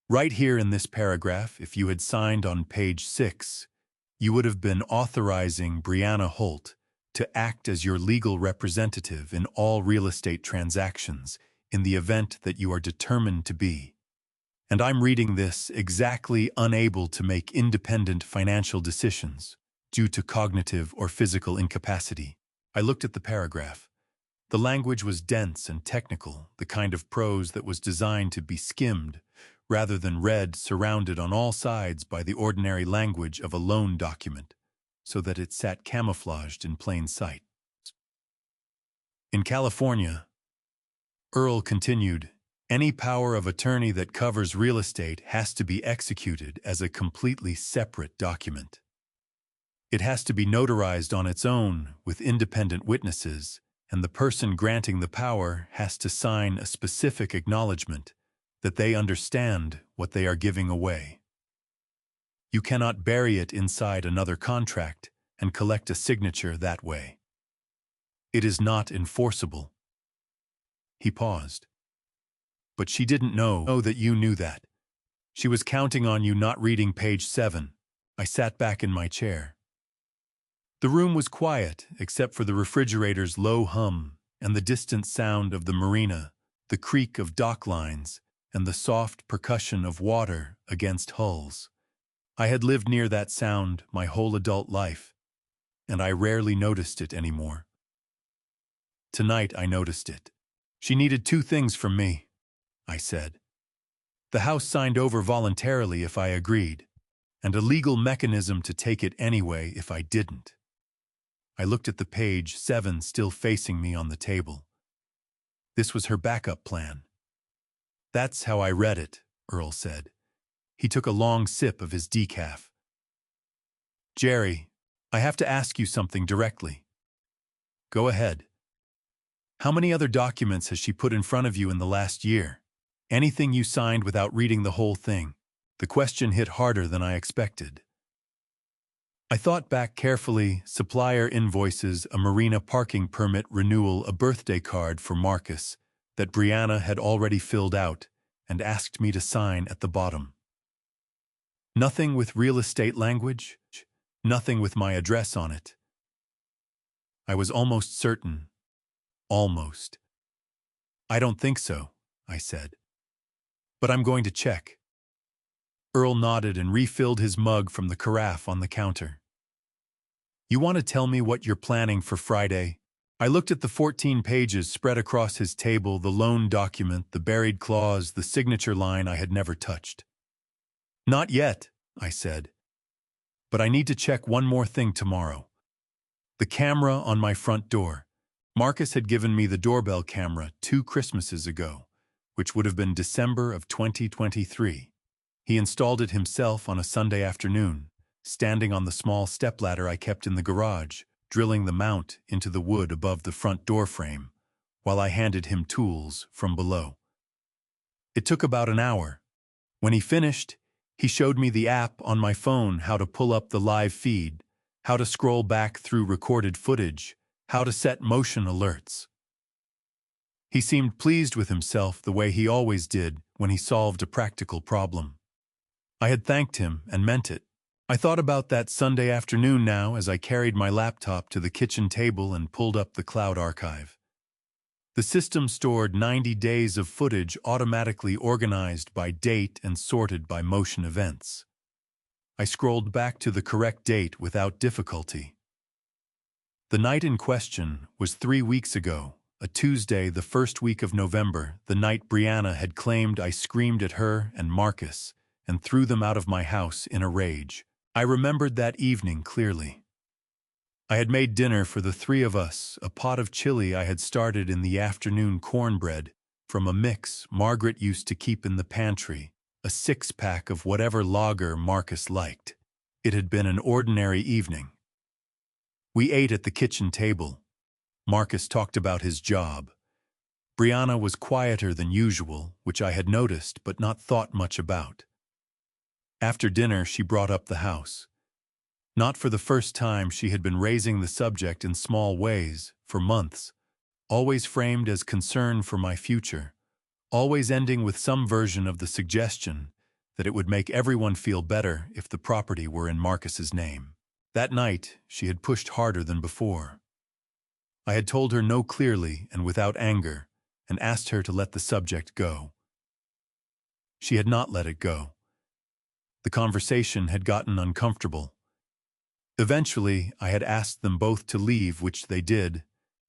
Right here in this paragraph, if you had signed on page 6, you would have been authorizing Brianna Holt to act as your legal representative in all real estate transactions in the event that you are determined to be. And I'm reading this exactly unable to make independent financial decisions due to cognitive or physical incapacity." I looked at the paragraph. The language was dense and technical, the kind of prose that was designed to be skimmed rather than read, surrounded on all sides by the ordinary language of a loan document, so that it sat camouflaged in plain sight. "In California," Earl continued, "any power of attorney that covers real estate has to be executed as a completely separate document. It has to be notarized on its own with independent witnesses, and the person granting the power has to sign a specific acknowledgement that they understand what they are giving away. You cannot bury it inside another contract and collect a signature that way. It is not enforceable." He paused. "But she didn't know that you knew that. She was counting on you not reading page 7. I sat back in my chair. The room was quiet except for the refrigerator's low hum and the distant sound of the marina, the creak of dock lines, and the soft percussion of water against hulls. I had lived near that sound my whole adult life, and I rarely noticed it anymore. Tonight I noticed it. "She needed 2 things from me," I said. "The house signed over voluntarily if I agreed, and a legal mechanism to take it anyway if I didn't." I looked at the page 7 still facing me on the table. This was her backup plan. "That's how I read it," Earl said. He took a long sip of his decaf. "Jerry, I have to ask you something directly." "Go ahead." "How many other documents has she put in front of you in the last year? Anything you signed without reading the whole thing?" The question hit harder than I expected. I thought back carefully: supplier invoices, a marina parking permit renewal, a birthday card for Marcus that Brianna had already filled out and asked me to sign at the bottom. Nothing with real estate language, nothing with my address on it. I was almost certain. Almost. "I don't think so," I said. "But I'm going to check." Earl nodded and refilled his mug from the carafe on the counter. "You want to tell me what you're planning for Friday?" I looked at the 14 pages spread across his table, the loan document, the buried clause, the signature line I had never touched. "Not yet," I said. "But I need to check one more thing tomorrow. The camera on my front door. Marcus had given me the doorbell camera 2 Christmases ago, which would have been December of 2023. He installed it himself on a Sunday afternoon, standing on the small stepladder I kept in the garage, drilling the mount into the wood above the front door frame, while I handed him tools from below. It took about an hour. When he finished, he showed me the app on my phone, how to pull up the live feed, how to scroll back through recorded footage, how to set motion alerts. He seemed pleased with himself the way he always did when he solved a practical problem. I had thanked him and meant it. I thought about that Sunday afternoon now as I carried my laptop to the kitchen table and pulled up the cloud archive. The system stored 90 days of footage automatically organized by date and sorted by motion events. I scrolled back to the correct date without difficulty. The night in question was 3 weeks ago, a Tuesday, the first week of November, the night Brianna had claimed I screamed at her and Marcus and threw them out of my house in a rage. I remembered that evening clearly. I had made dinner for the three of us, a pot of chili I had started in the afternoon, cornbread from a mix Margaret used to keep in the pantry, a six-pack of whatever lager Marcus liked. It had been an ordinary evening. We ate at the kitchen table. Marcus talked about his job. Brianna was quieter than usual, which I had noticed but not thought much about. After dinner, she brought up the house. Not for the first time, she had been raising the subject in small ways for months, always framed as concern for my future, always ending with some version of the suggestion that it would make everyone feel better if the property were in Marcus's name. That night, she had pushed harder than before. I had told her no clearly and without anger, and asked her to let the subject go. She had not let it go. The conversation had gotten uncomfortable. Eventually, I had asked them both to leave, which they did,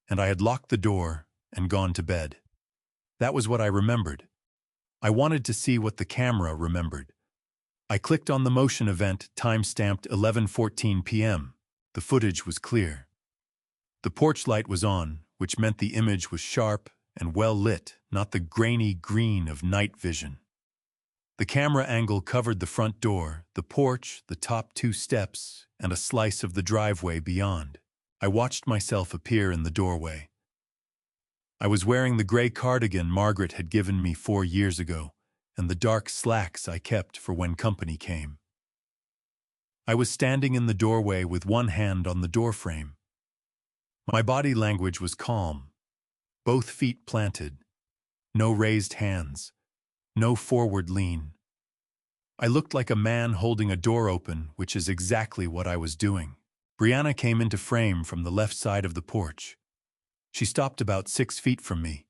and I had locked the door and gone to bed. That was what I remembered. I wanted to see what the camera remembered. I clicked on the motion event, time-stamped 11:14 p.m. The footage was clear. The porch light was on, which meant the image was sharp and well lit, not the grainy green of night vision. The camera angle covered the front door, the porch, the top 2 steps, and a slice of the driveway beyond. I watched myself appear in the doorway. I was wearing the gray cardigan Margaret had given me 4 years ago, and the dark slacks I kept for when company came. I was standing in the doorway with one hand on the doorframe. My body language was calm, both feet planted, no raised hands, no forward lean. I looked like a man holding a door open, which is exactly what I was doing. Brianna came into frame from the left side of the porch. She stopped about 6 feet from me.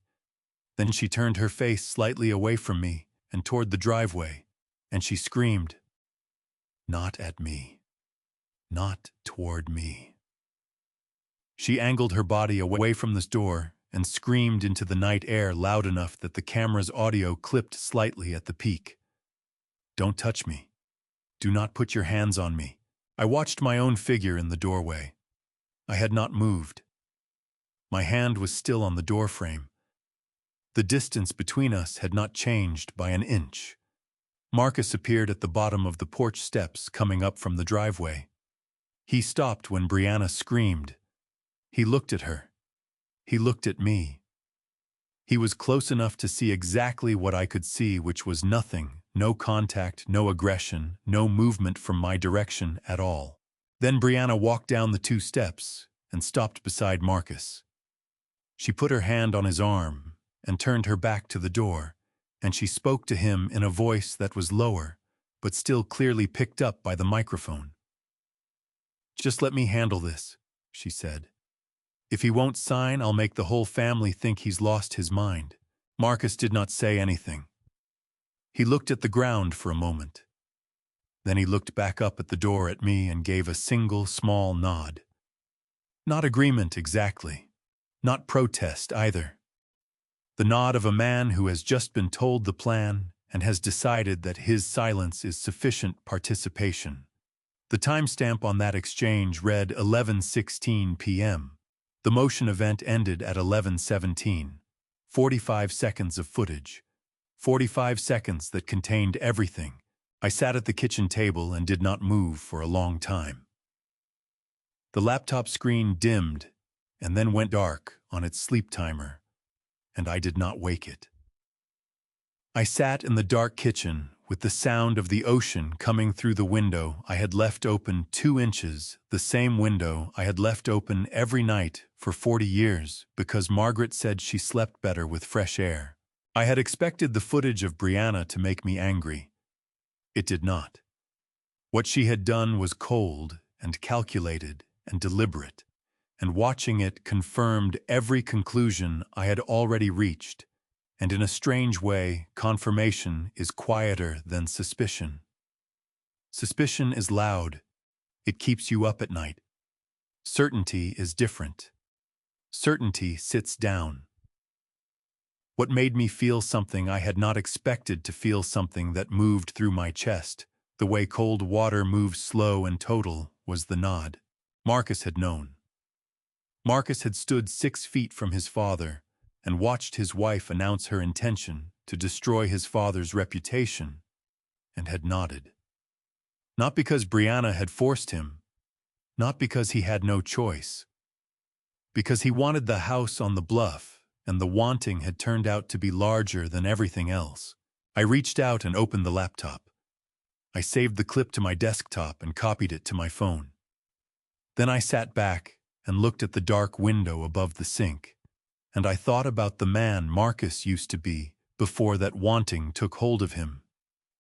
Then she turned her face slightly away from me and toward the driveway, and she screamed, "Not at me. Not toward me." She angled her body away from this door and screamed into the night air loud enough that the camera's audio clipped slightly at the peak. "Don't touch me. Do not put your hands on me." I watched my own figure in the doorway. I had not moved. My hand was still on the doorframe. The distance between us had not changed by an inch. Marcus appeared at the bottom of the porch steps coming up from the driveway. He stopped when Brianna screamed. He looked at her. He looked at me. He was close enough to see exactly what I could see, which was nothing, no contact, no aggression, no movement from my direction at all. Then Brianna walked down the 2 steps and stopped beside Marcus. She put her hand on his arm and turned her back to the door, and she spoke to him in a voice that was lower, but still clearly picked up by the microphone. "Just let me handle this," she said. "If he won't sign, I'll make the whole family think he's lost his mind." Marcus did not say anything. He looked at the ground for a moment. Then he looked back up at the door at me and gave a single small nod. Not agreement exactly. Not protest either. The nod of a man who has just been told the plan and has decided that his silence is sufficient participation. The timestamp on that exchange read 11:16 p.m. The motion event ended at 11:17. 45 seconds of footage. 45 seconds that contained everything. I sat at the kitchen table and did not move for a long time. The laptop screen dimmed and then went dark on its sleep timer, and I did not wake it. I sat in the dark kitchen with the sound of the ocean coming through the window I had left open 2 inches, the same window I had left open every night for 40 years because Margaret said she slept better with fresh air. I had expected the footage of Brianna to make me angry. It did not. What she had done was cold and calculated and deliberate, and watching it confirmed every conclusion I had already reached. And in a strange way, confirmation is quieter than suspicion. Suspicion is loud. It keeps you up at night. Certainty is different. Certainty sits down. What made me feel something I had not expected to feel, something that moved through my chest, the way cold water moves slow and total, was the nod. Marcus had known. Marcus had stood 6 feet from his father and watched his wife announce her intention to destroy his father's reputation, and had nodded. Not because Brianna had forced him, not because he had no choice, because he wanted the house on the bluff, and the wanting had turned out to be larger than everything else. I reached out and opened the laptop. I saved the clip to my desktop and copied it to my phone. Then I sat back and looked at the dark window above the sink, and I thought about the man Marcus used to be before that wanting took hold of him,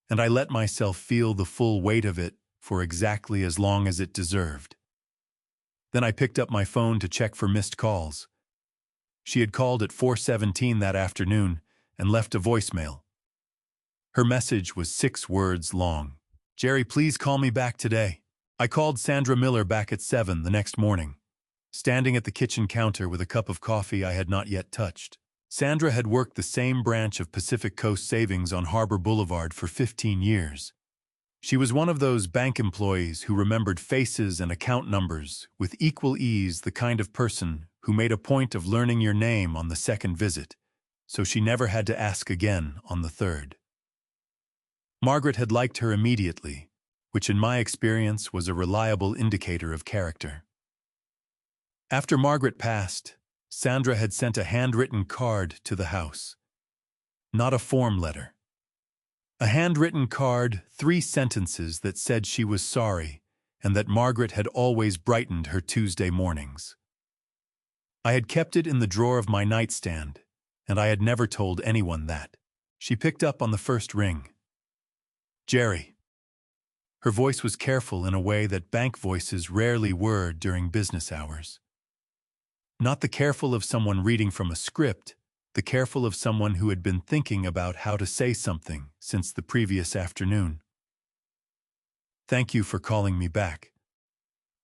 and I let myself feel the full weight of it for exactly as long as it deserved. Then I picked up my phone to check for missed calls. She had called at 4:17 that afternoon and left a voicemail. Her message was 6 words long. "Jerry, please call me back today." I called Sandra Miller back at 7 the next morning, standing at the kitchen counter with a cup of coffee I had not yet touched. Sandra had worked the same branch of Pacific Coast Savings on Harbor Boulevard for 15 years. She was one of those bank employees who remembered faces and account numbers with equal ease, the kind of person who made a point of learning your name on the second visit, so she never had to ask again on the third. Margaret had liked her immediately, which in my experience was a reliable indicator of character. After Margaret passed, Sandra had sent a handwritten card to the house. Not a form letter. A handwritten card, 3 sentences that said she was sorry and that Margaret had always brightened her Tuesday mornings. I had kept it in the drawer of my nightstand, and I had never told anyone that. She picked up on the first ring. "Jerry." Her voice was careful in a way that bank voices rarely were during business hours. Not the careful of someone reading from a script, the careful of someone who had been thinking about how to say something since the previous afternoon. "Thank you for calling me back.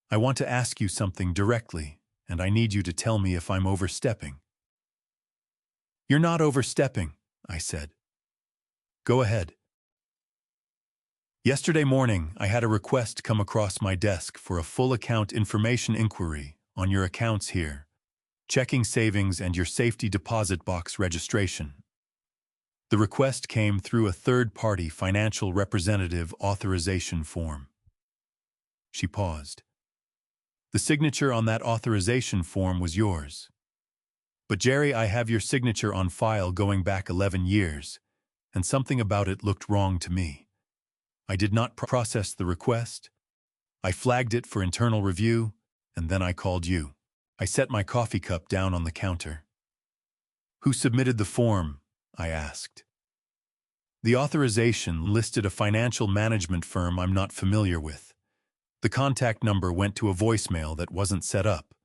I want to ask you something directly, and I need you to tell me if I'm overstepping." "You're not overstepping," I said. "Go ahead." "Yesterday morning, I had a request come across my desk for a full account information inquiry on your accounts here, checking savings and your safety deposit box registration. The request came through a third-party financial representative authorization form." She paused. "The signature on that authorization form was yours. But Jerry, I have your signature on file going back 11 years, and something about it looked wrong to me. I did not process the request. I flagged it for internal review, and then I called you." I set my coffee cup down on the counter. "Who submitted the form?" I asked. "The authorization listed a financial management firm I'm not familiar with. The contact number went to a voicemail that wasn't set up."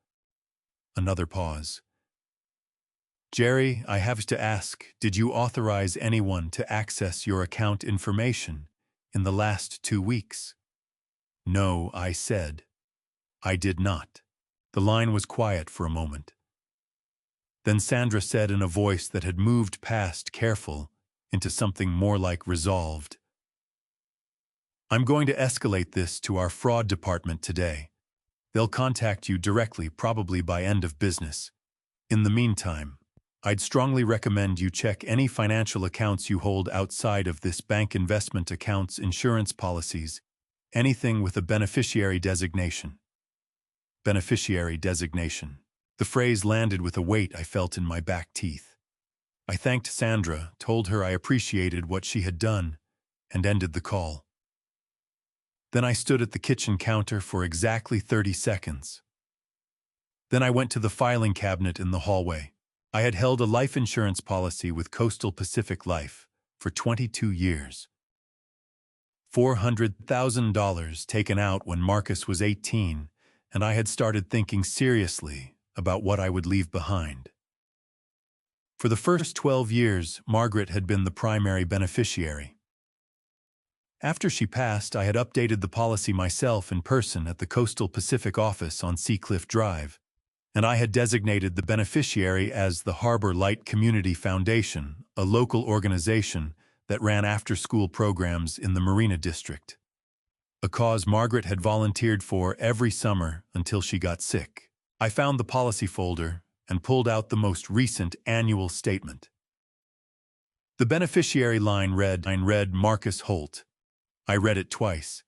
Another pause. "Jerry, I have to ask, did you authorize anyone to access your account information in the last 2 weeks?" "No," I said. "I did not." The line was quiet for a moment. Then Sandra said in a voice that had moved past careful into something more like resolved, "I'm going to escalate this to our fraud department today. They'll contact you directly, probably by end of business. In the meantime, I'd strongly recommend you check any financial accounts you hold outside of this bank, investment accounts, insurance policies, anything with a beneficiary designation. beneficiary designation. The phrase landed with a weight I felt in my back teeth. I thanked Sandra, told her I appreciated what she had done, and ended the call. Then I stood at the kitchen counter for exactly 30 seconds. Then I went to the filing cabinet in the hallway. I had held a life insurance policy with Coastal Pacific Life for 22 years. $400,000 taken out when Marcus was 18, and I had started thinking seriously about what I would leave behind. For the first 12 years, Margaret had been the primary beneficiary. After she passed, I had updated the policy myself in person at the Coastal Pacific office on Seacliff Drive, and I had designated the beneficiary as the Harbor Light Community Foundation, a local organization that ran after-school programs in the Marina District, a cause Margaret had volunteered for every summer until she got sick. I found the policy folder and pulled out the most recent annual statement. The beneficiary line read Marcus Holt. I read it twice.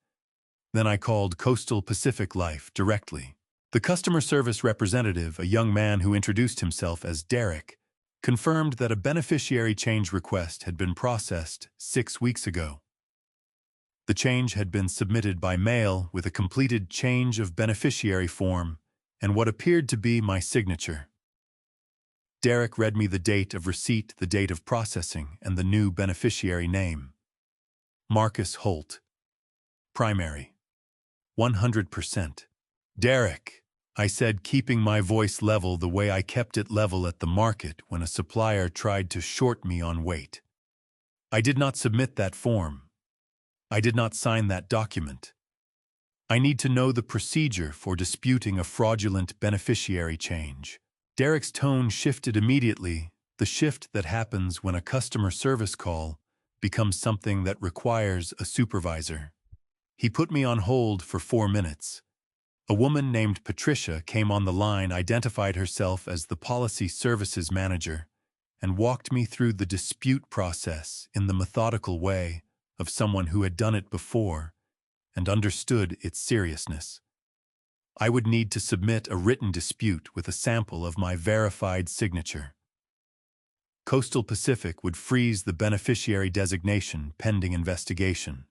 Then I called Coastal Pacific Life directly. The customer service representative, a young man who introduced himself as Derek, confirmed that a beneficiary change request had been processed 6 weeks ago. The change had been submitted by mail with a completed change of beneficiary form and what appeared to be my signature. Derek read me the date of receipt, the date of processing, and the new beneficiary name. Marcus Holt. Primary. 100%. Derek, I said, keeping my voice level the way I kept it level at the market when a supplier tried to short me on weight. I did not submit that form. I did not sign that document. I need to know the procedure for disputing a fraudulent beneficiary change. Derek's tone shifted immediately, the shift that happens when a customer service call becomes something that requires a supervisor. He put me on hold for 4 minutes. A woman named Patricia came on the line, identified herself as the policy services manager, and walked me through the dispute process in the methodical way of someone who had done it before and understood its seriousness. I would need to submit a written dispute with a sample of my verified signature. Coastal Pacific would freeze the beneficiary designation pending investigation.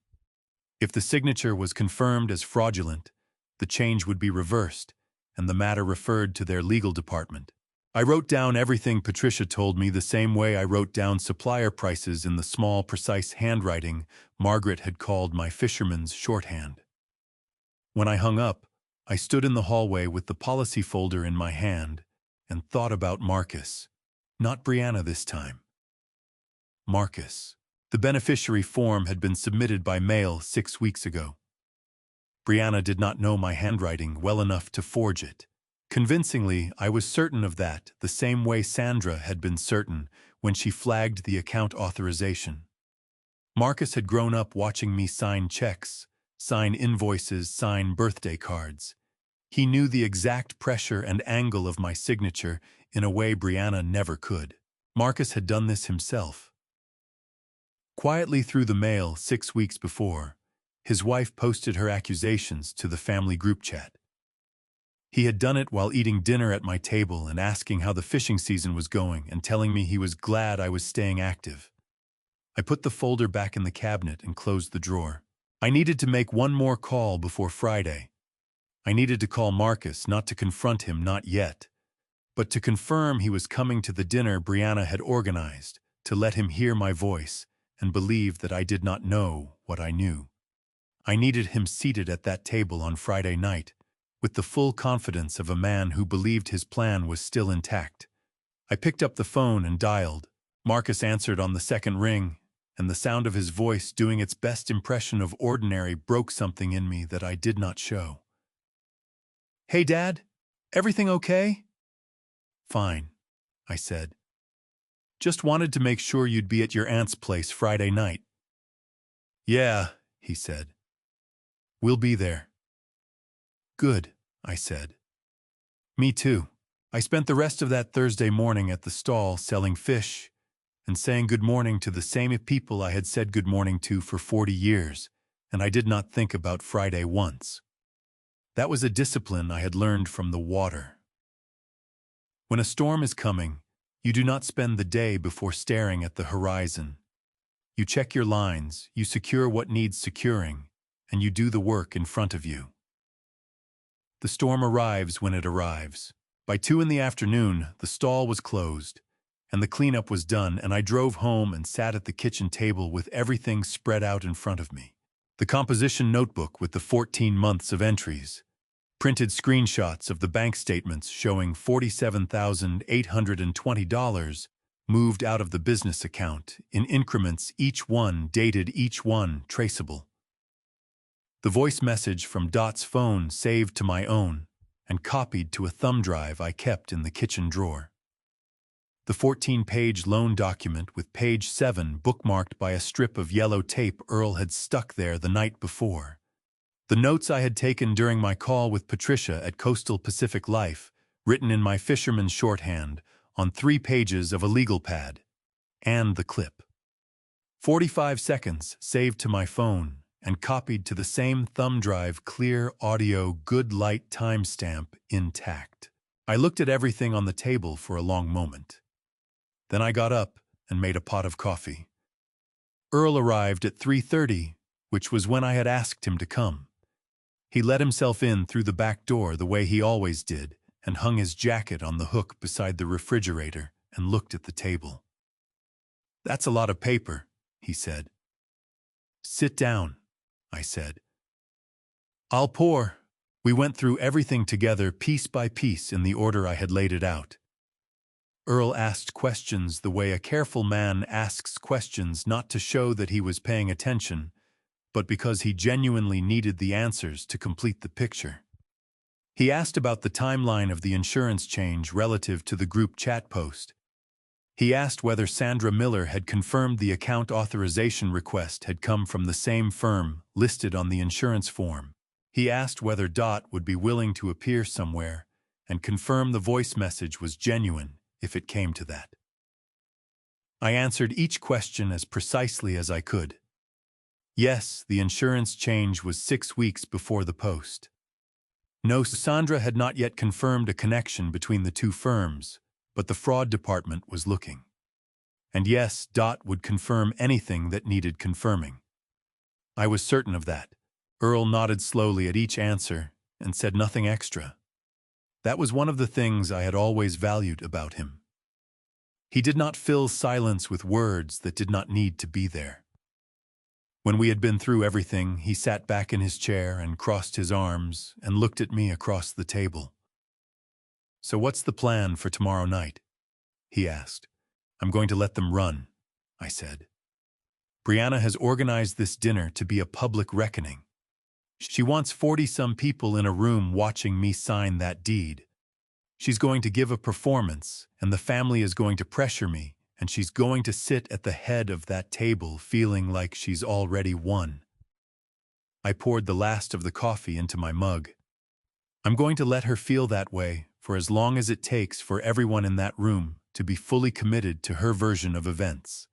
If the signature was confirmed as fraudulent, the change would be reversed and the matter referred to their legal department. I wrote down everything Patricia told me the same way I wrote down supplier prices in the small, precise handwriting Margaret had called my fisherman's shorthand. When I hung up, I stood in the hallway with the policy folder in my hand and thought about Marcus. Not Brianna this time. Marcus. The beneficiary form had been submitted by mail 6 weeks ago. Brianna did not know my handwriting well enough to forge it. Convincingly, I was certain of that, the same way Sandra had been certain when she flagged the account authorization. Marcus had grown up watching me sign checks, sign invoices, sign birthday cards. He knew the exact pressure and angle of my signature in a way Brianna never could. Marcus had done this himself. Quietly through the mail 6 weeks before, his wife posted her accusations to the family group chat. He had done it while eating dinner at my table and asking how the fishing season was going and telling me he was glad I was staying active. I put the folder back in the cabinet and closed the drawer. I needed to make one more call before Friday. I needed to call Marcus, not to confront him, not yet, but to confirm he was coming to the dinner Brianna had organized, to let him hear my voice and believe that I did not know what I knew. I needed him seated at that table on Friday night, with the full confidence of a man who believed his plan was still intact. I picked up the phone and dialed. Marcus answered on the second ring, and the sound of his voice doing its best impression of ordinary broke something in me that I did not show. "Hey, Dad, everything okay?" "Fine," I said. "Just wanted to make sure you'd be at your aunt's place Friday night." "Yeah," he said. "We'll be there." "Good," I said. "Me too." I spent the rest of that Thursday morning at the stall selling fish and saying good morning to the same people I had said good morning to for 40 years, and I did not think about Friday once. That was a discipline I had learned from the water. When a storm is coming, you do not spend the day before staring at the horizon. You check your lines, you secure what needs securing, and you do the work in front of you. The storm arrives when it arrives. By 2 in the afternoon, the stall was closed, and the cleanup was done, and I drove home and sat at the kitchen table with everything spread out in front of me. The composition notebook with the 14 months of entries, printed screenshots of the bank statements showing $47,820 moved out of the business account in increments, each one dated, each one traceable. The voice message from Dot's phone saved to my own and copied to a thumb drive I kept in the kitchen drawer. The 14-page loan document with page 7 bookmarked by a strip of yellow tape Earl had stuck there the night before. The notes I had taken during my call with Patricia at Coastal Pacific Life, written in my fisherman's shorthand, on 3 pages of a legal pad. And the clip. 45 seconds saved to my phone and copied to the same thumb drive, clear audio, good light timestamp intact. I looked at everything on the table for a long moment. Then I got up and made a pot of coffee. Earl arrived at 3:30, which was when I had asked him to come. He let himself in through the back door the way he always did and hung his jacket on the hook beside the refrigerator and looked at the table. "That's a lot of paper," he said. "Sit down," I said. "I'll pour." We went through everything together piece by piece in the order I had laid it out. Earl asked questions the way a careful man asks questions, not to show that he was paying attention, but because he genuinely needed the answers to complete the picture. He asked about the timeline of the insurance change relative to the group chat post. He asked whether Sandra Miller had confirmed the account authorization request had come from the same firm listed on the insurance form. He asked whether Dot would be willing to appear somewhere and confirm the voice message was genuine if it came to that. I answered each question as precisely as I could. Yes, the insurance change was 6 weeks before the post. No, Sandra had not yet confirmed a connection between the two firms, but the fraud department was looking. And yes, Dot would confirm anything that needed confirming. I was certain of that. Earl nodded slowly at each answer and said nothing extra. That was one of the things I had always valued about him. He did not fill silence with words that did not need to be there. When we had been through everything, he sat back in his chair and crossed his arms and looked at me across the table. "So what's the plan for tomorrow night?" he asked. "I'm going to let them run," I said. "Brianna has organized this dinner to be a public reckoning. She wants 40-some people in a room watching me sign that deed. She's going to give a performance, and the family is going to pressure me, and she's going to sit at the head of that table feeling like she's already won." I poured the last of the coffee into my mug. "I'm going to let her feel that way for as long as it takes for everyone in that room to be fully committed to her version of events.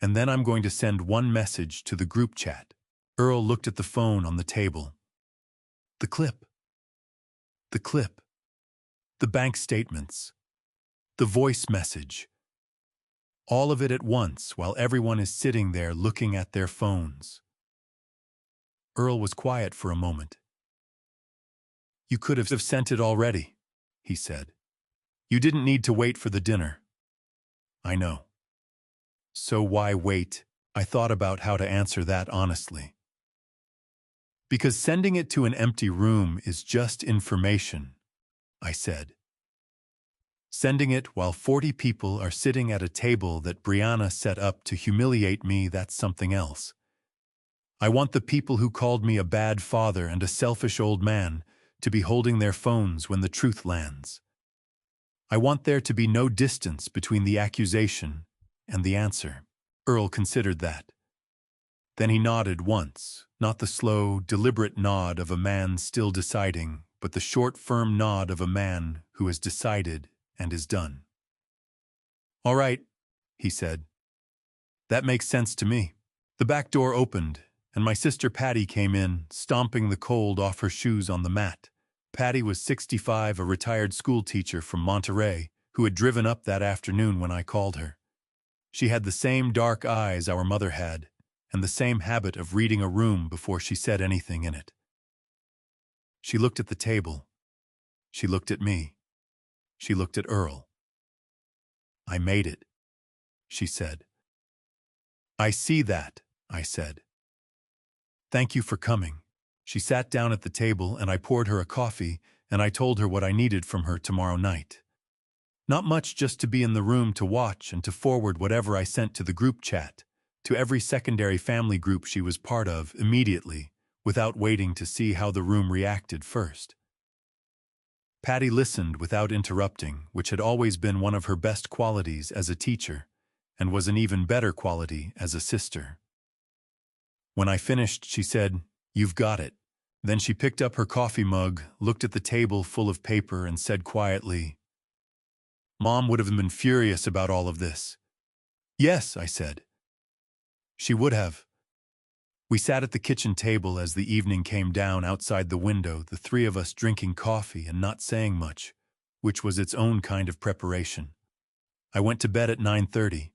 And then I'm going to send one message to the group chat." Earl looked at the phone on the table. The clip. The clip. The bank statements. The voice message. All of it at once while everyone is sitting there looking at their phones. Earl was quiet for a moment. "You could have sent it already," he said. "You didn't need to wait for the dinner." "I know." "So why wait?" I thought about how to answer that honestly. "Because sending it to an empty room is just information," I said. "Sending it while 40 people are sitting at a table that Brianna set up to humiliate me, that's something else. I want the people who called me a bad father and a selfish old man to be holding their phones when the truth lands. I want there to be no distance between the accusation and the answer." Earl considered that. Then he nodded once, not the slow, deliberate nod of a man still deciding, but the short, firm nod of a man who has decided and is done. "All right," he said. "That makes sense to me." The back door opened, and my sister Patty came in, stomping the cold off her shoes on the mat. Patty was 65, a retired school teacher from Monterey, who had driven up that afternoon when I called her. She had the same dark eyes our mother had, and the same habit of reading a room before she said anything in it. She looked at the table. She looked at me. She looked at Earl. "I made it," she said. "I see that," I said. "Thank you for coming." She sat down at the table and I poured her a coffee, and I told her what I needed from her tomorrow night. Not much, just to be in the room to watch and to forward whatever I sent to the group chat, to every secondary family group she was part of immediately, without waiting to see how the room reacted first. Patty listened without interrupting, which had always been one of her best qualities as a teacher, and was an even better quality as a sister. When I finished, she said, "You've got it." Then she picked up her coffee mug, looked at the table full of paper, and said quietly, "Mom would have been furious about all of this." "Yes," I said. "She would have." We sat at the kitchen table as the evening came down outside the window, the three of us drinking coffee and not saying much, which was its own kind of preparation. I went to bed at 9:30.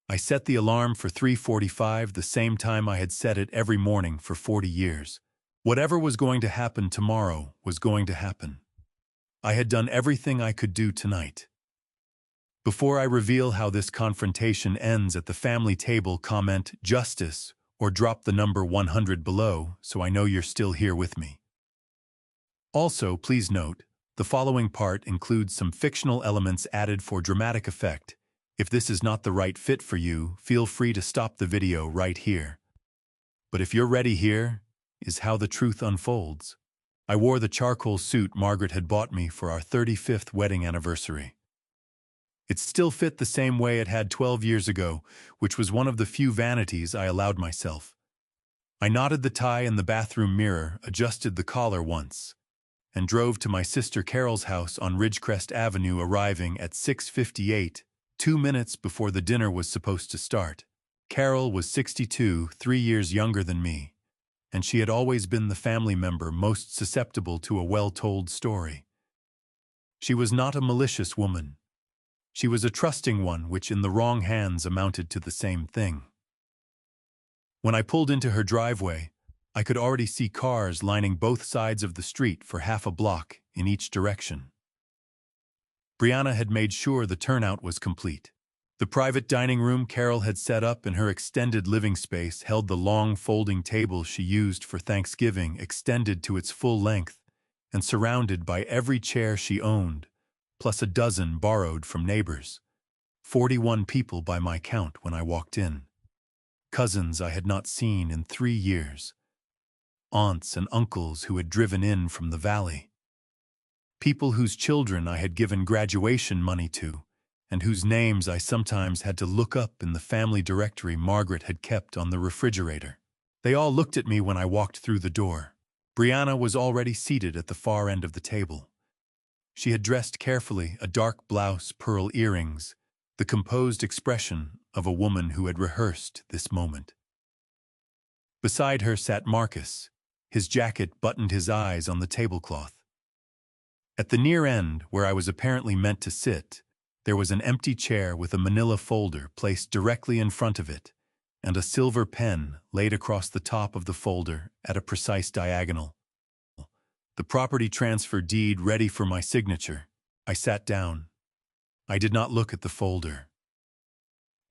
I set the alarm for 3:45, the same time I had set it every morning for 40 years. Whatever was going to happen tomorrow was going to happen. I had done everything I could do tonight. Before I reveal how this confrontation ends at the family table, comment "Justice" or drop the number 100 below so I know you're still here with me. Also, please note, the following part includes some fictional elements added for dramatic effect. If this is not the right fit for you, feel free to stop the video right here. But if you're ready, here is how the truth unfolds. I wore the charcoal suit Margaret had bought me for our 35th wedding anniversary. It still fit the same way it had 12 years ago, which was one of the few vanities I allowed myself. I knotted the tie in the bathroom mirror, adjusted the collar once, and drove to my sister Carol's house on Ridgecrest Avenue, arriving at 6:58, 2 minutes before the dinner was supposed to start. Carol was 62, 3 years younger than me, and she had always been the family member most susceptible to a well-told story. She was not a malicious woman. She was a trusting one, which in the wrong hands amounted to the same thing. When I pulled into her driveway, I could already see cars lining both sides of the street for half a block in each direction. Brianna had made sure the turnout was complete. The private dining room Carol had set up in her extended living space held the long folding table she used for Thanksgiving, extended to its full length and surrounded by every chair she owned, plus a dozen borrowed from neighbors. 41 people by my count when I walked in. Cousins I had not seen in 3 years. Aunts and uncles who had driven in from the valley. People whose children I had given graduation money to, and whose names I sometimes had to look up in the family directory Margaret had kept on the refrigerator. They all looked at me when I walked through the door. Brianna was already seated at the far end of the table. She had dressed carefully, a dark blouse, pearl earrings, the composed expression of a woman who had rehearsed this moment. Beside her sat Marcus. His jacket buttoned his eyes on the tablecloth. At the near end, where I was apparently meant to sit, there was an empty chair with a manila folder placed directly in front of it, and a silver pen laid across the top of the folder at a precise diagonal. The property transfer deed ready for my signature. I sat down. I did not look at the folder.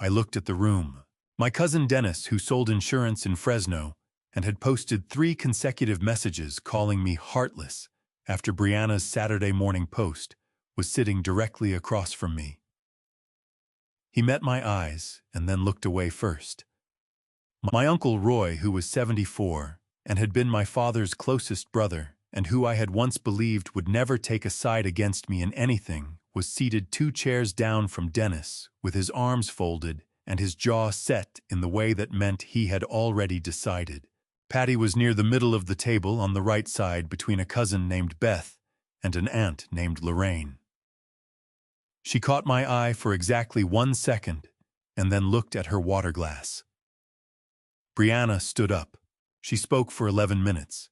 I looked at the room. My cousin Dennis, who sold insurance in Fresno and had posted 3 consecutive messages calling me heartless after Brianna's Saturday morning post, was sitting directly across from me. He met my eyes and then looked away first. My Uncle Roy, who was 74 and had been my father's closest brother, and who I had once believed would never take a side against me in anything, was seated 2 chairs down from Dennis, with his arms folded and his jaw set in the way that meant he had already decided. Patty was near the middle of the table on the right side, between a cousin named Beth and an aunt named Lorraine. She caught my eye for exactly 1 second and then looked at her water glass. Brianna stood up. She spoke for 11 minutes.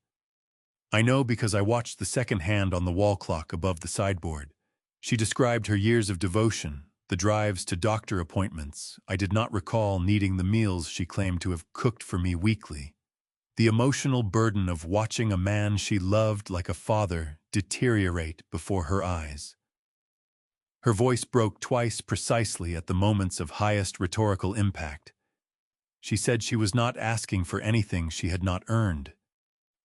I know because I watched the second hand on the wall clock above the sideboard. She described her years of devotion, the drives to doctor appointments. I did not recall needing the meals she claimed to have cooked for me weekly. The emotional burden of watching a man she loved like a father deteriorate before her eyes. Her voice broke twice precisely at the moments of highest rhetorical impact. She said she was not asking for anything she had not earned.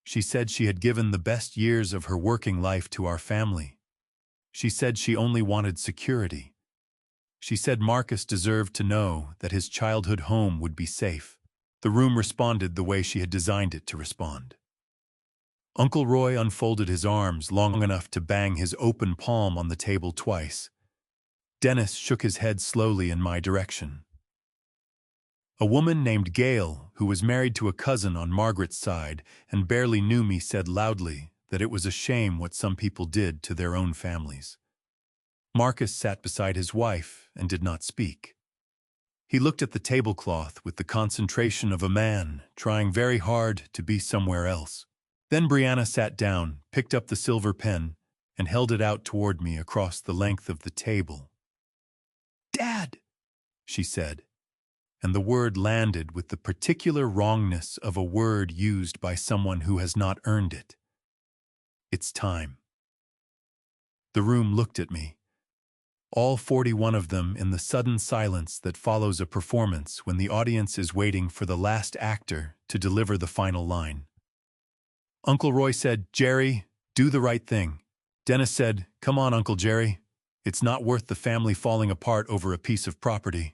She said she had given the best years of her working life to our family. She said she only wanted security. She said Marcus deserved to know that his childhood home would be safe. The room responded the way she had designed it to respond. Uncle Roy unfolded his arms long enough to bang his open palm on the table twice. Dennis shook his head slowly in my direction. A woman named Gail, who was married to a cousin on Margaret's side and barely knew me, said loudly that it was a shame what some people did to their own families. Marcus sat beside his wife and did not speak. He looked at the tablecloth with the concentration of a man trying very hard to be somewhere else. Then Brianna sat down, picked up the silver pen, and held it out toward me across the length of the table. "Dad," she said, and the word landed with the particular wrongness of a word used by someone who has not earned it. "It's time." The room looked at me. All 41 of them in the sudden silence that follows a performance when the audience is waiting for the last actor to deliver the final line. Uncle Roy said, "Jerry, do the right thing." Dennis said, "Come on, Uncle Jerry. It's not worth the family falling apart over a piece of property."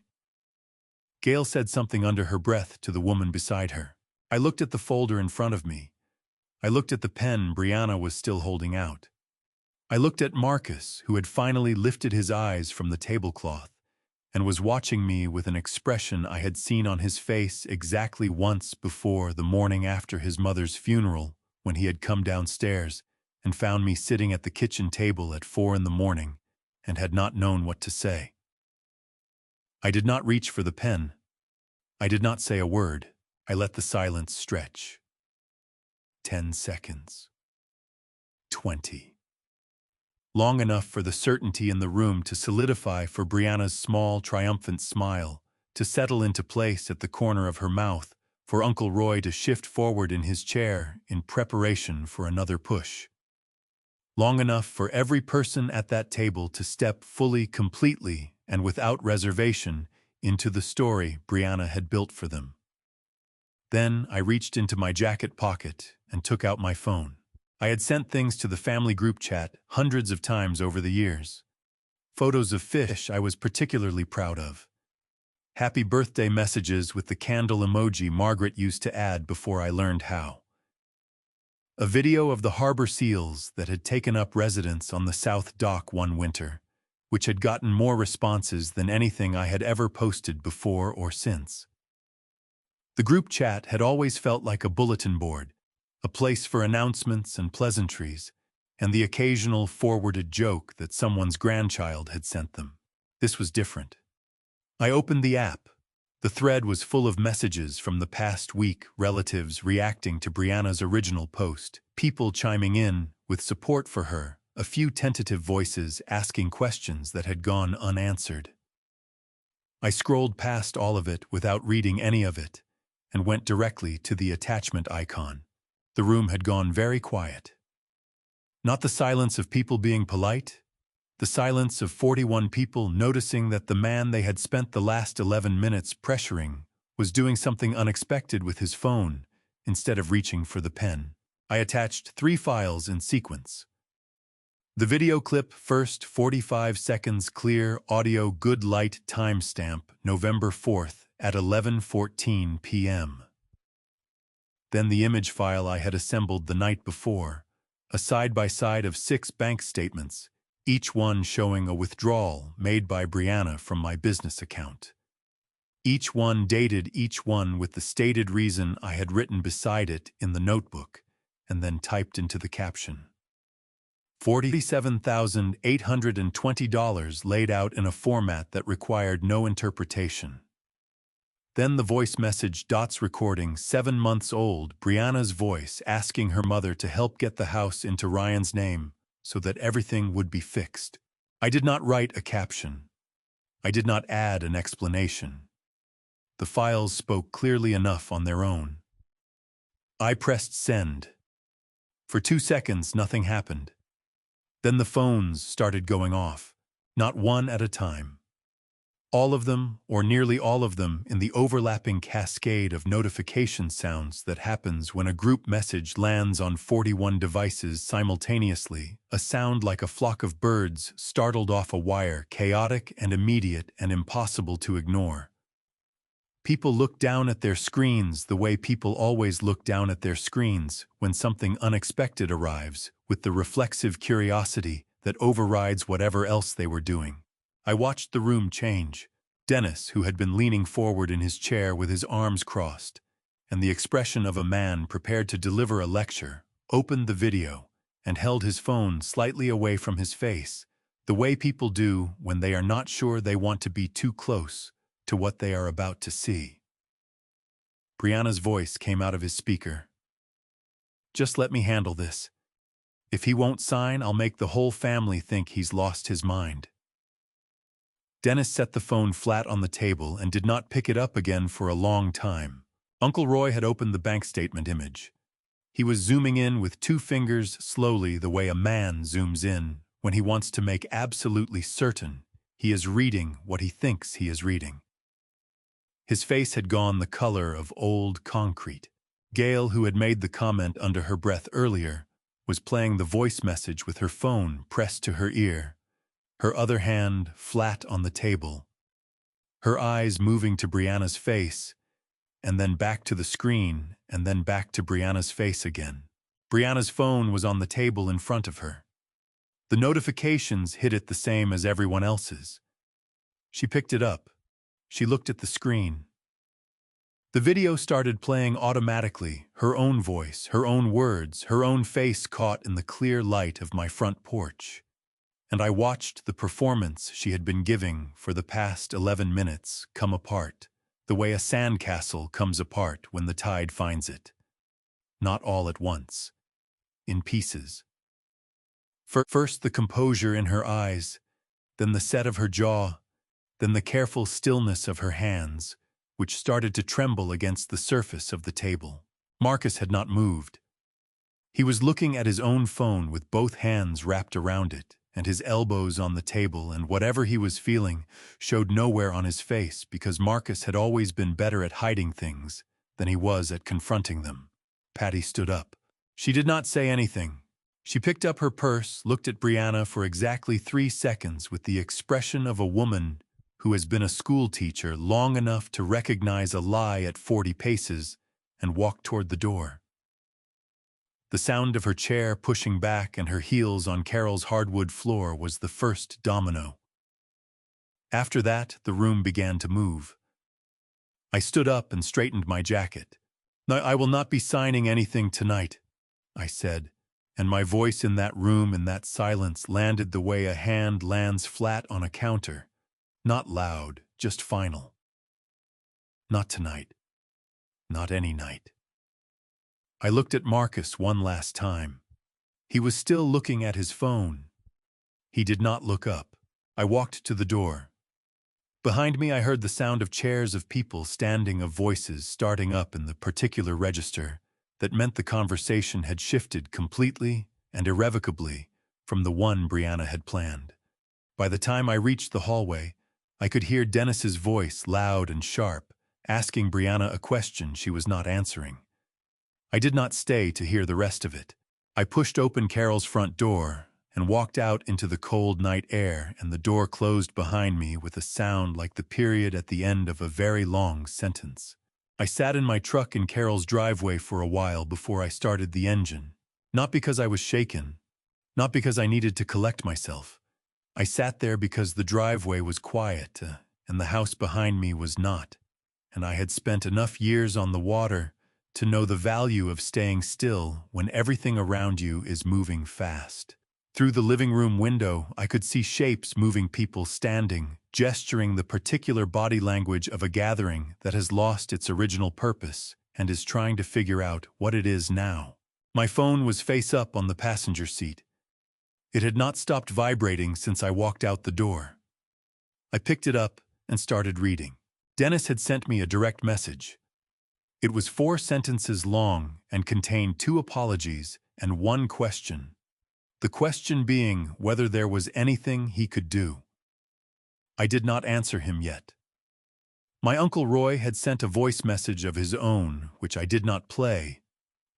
Gail said something under her breath to the woman beside her. I looked at the folder in front of me. I looked at the pen Brianna was still holding out. I looked at Marcus, who had finally lifted his eyes from the tablecloth and was watching me with an expression I had seen on his face exactly once before, the morning after his mother's funeral, when he had come downstairs and found me sitting at the kitchen table at 4 a.m. and had not known what to say. I did not reach for the pen. I did not say a word. I let the silence stretch. 10 seconds. 20. Long enough for the certainty in the room to solidify, for Brianna's small, triumphant smile to settle into place at the corner of her mouth, for Uncle Roy to shift forward in his chair in preparation for another push. Long enough for every person at that table to step fully, completely, and without reservation into the story Brianna had built for them. Then I reached into my jacket pocket and took out my phone. I had sent things to the family group chat hundreds of times over the years. Photos of fish I was particularly proud of. Happy birthday messages with the candle emoji Margaret used to add before I learned how. A video of the harbor seals that had taken up residence on the South Dock one winter, which had gotten more responses than anything I had ever posted before or since. The group chat had always felt like a bulletin board, a place for announcements and pleasantries, and the occasional forwarded joke that someone's grandchild had sent them. This was different. I opened the app. The thread was full of messages from the past week, relatives reacting to Brianna's original post, people chiming in with support for her, a few tentative voices asking questions that had gone unanswered. I scrolled past all of it without reading any of it, and went directly to the attachment icon. The room had gone very quiet. Not the silence of people being polite, the silence of 41 people noticing that the man they had spent the last 11 minutes pressuring was doing something unexpected with his phone instead of reaching for the pen. I attached 3 files in sequence. The video clip first, 45 seconds clear audio, good light, timestamp, November 4th at 11:14 p.m. Then the image file I had assembled the night before, a side-by-side of 6 bank statements, each one showing a withdrawal made by Brianna from my business account. Each one dated, each one with the stated reason I had written beside it in the notebook, and then typed into the caption. $47,820 laid out in a format that required no interpretation. Then the voice message dots recording 7 months old, Brianna's voice asking her mother to help get the house into Ryan's name so that everything would be fixed. I did not write a caption. I did not add an explanation. The files spoke clearly enough on their own. I pressed send. For 2 seconds, nothing happened. Then the phones started going off, not one at a time. All of them, or nearly all of them, in the overlapping cascade of notification sounds that happens when a group message lands on 41 devices simultaneously, a sound like a flock of birds startled off a wire, chaotic and immediate and impossible to ignore. People look down at their screens the way people always look down at their screens when something unexpected arrives, with the reflexive curiosity that overrides whatever else they were doing. I watched the room change. Dennis, who had been leaning forward in his chair with his arms crossed, and the expression of a man prepared to deliver a lecture, opened the video and held his phone slightly away from his face, the way people do when they are not sure they want to be too close to what they are about to see. Brianna's voice came out of his speaker. "Just let me handle this. If he won't sign, I'll make the whole family think he's lost his mind." Dennis set the phone flat on the table and did not pick it up again for a long time. Uncle Roy had opened the bank statement image. He was zooming in with 2 fingers slowly the way a man zooms in when he wants to make absolutely certain he is reading what he thinks he is reading. His face had gone the color of old concrete. Gail, who had made the comment under her breath earlier, was playing the voice message with her phone pressed to her ear, her other hand flat on the table, her eyes moving to Brianna's face, and then back to the screen, and then back to Brianna's face again. Brianna's phone was on the table in front of her. The notifications hit it the same as everyone else's. She picked it up. She looked at the screen. The video started playing automatically, her own voice, her own words, her own face caught in the clear light of my front porch. And I watched the performance she had been giving for the past 11 minutes come apart, the way a sandcastle comes apart when the tide finds it. Not all at once. In pieces. First the composure in her eyes, then the set of her jaw, then the careful stillness of her hands, which started to tremble against the surface of the table. Marcus had not moved. He was looking at his own phone with both hands wrapped around it, and his elbows on the table, and whatever he was feeling showed nowhere on his face because Marcus had always been better at hiding things than he was at confronting them. Patty stood up. She did not say anything. She picked up her purse, looked at Brianna for exactly 3 seconds with the expression of a woman who has been a school teacher long enough to recognize a lie at 40 paces and walked toward the door. The sound of her chair pushing back and her heels on Carol's hardwood floor was the first domino. After that, the room began to move. I stood up and straightened my jacket. "I will not be signing anything tonight," I said, and my voice in that room in that silence landed the way a hand lands flat on a counter. Not loud, just final. Not tonight. Not any night. I looked at Marcus one last time. He was still looking at his phone. He did not look up. I walked to the door. Behind me I heard the sound of chairs of people standing, of voices starting up in the particular register that meant the conversation had shifted completely and irrevocably from the one Brianna had planned. By the time I reached the hallway, I could hear Dennis's voice, loud and sharp, asking Brianna a question she was not answering. I did not stay to hear the rest of it. I pushed open Carol's front door and walked out into the cold night air, and the door closed behind me with a sound like the period at the end of a very long sentence. I sat in my truck in Carol's driveway for a while before I started the engine. Not because I was shaken, not because I needed to collect myself. I sat there because the driveway was quiet, and the house behind me was not, and I had spent enough years on the water to know the value of staying still when everything around you is moving fast. Through the living room window, I could see shapes moving, people standing, gesturing, the particular body language of a gathering that has lost its original purpose and is trying to figure out what it is now. My phone was face up on the passenger seat. It had not stopped vibrating since I walked out the door. I picked it up and started reading. Dennis had sent me a direct message. It was 4 sentences long and contained 2 apologies and 1 question. The question being whether there was anything he could do. I did not answer him yet. My Uncle Roy had sent a voice message of his own, which I did not play,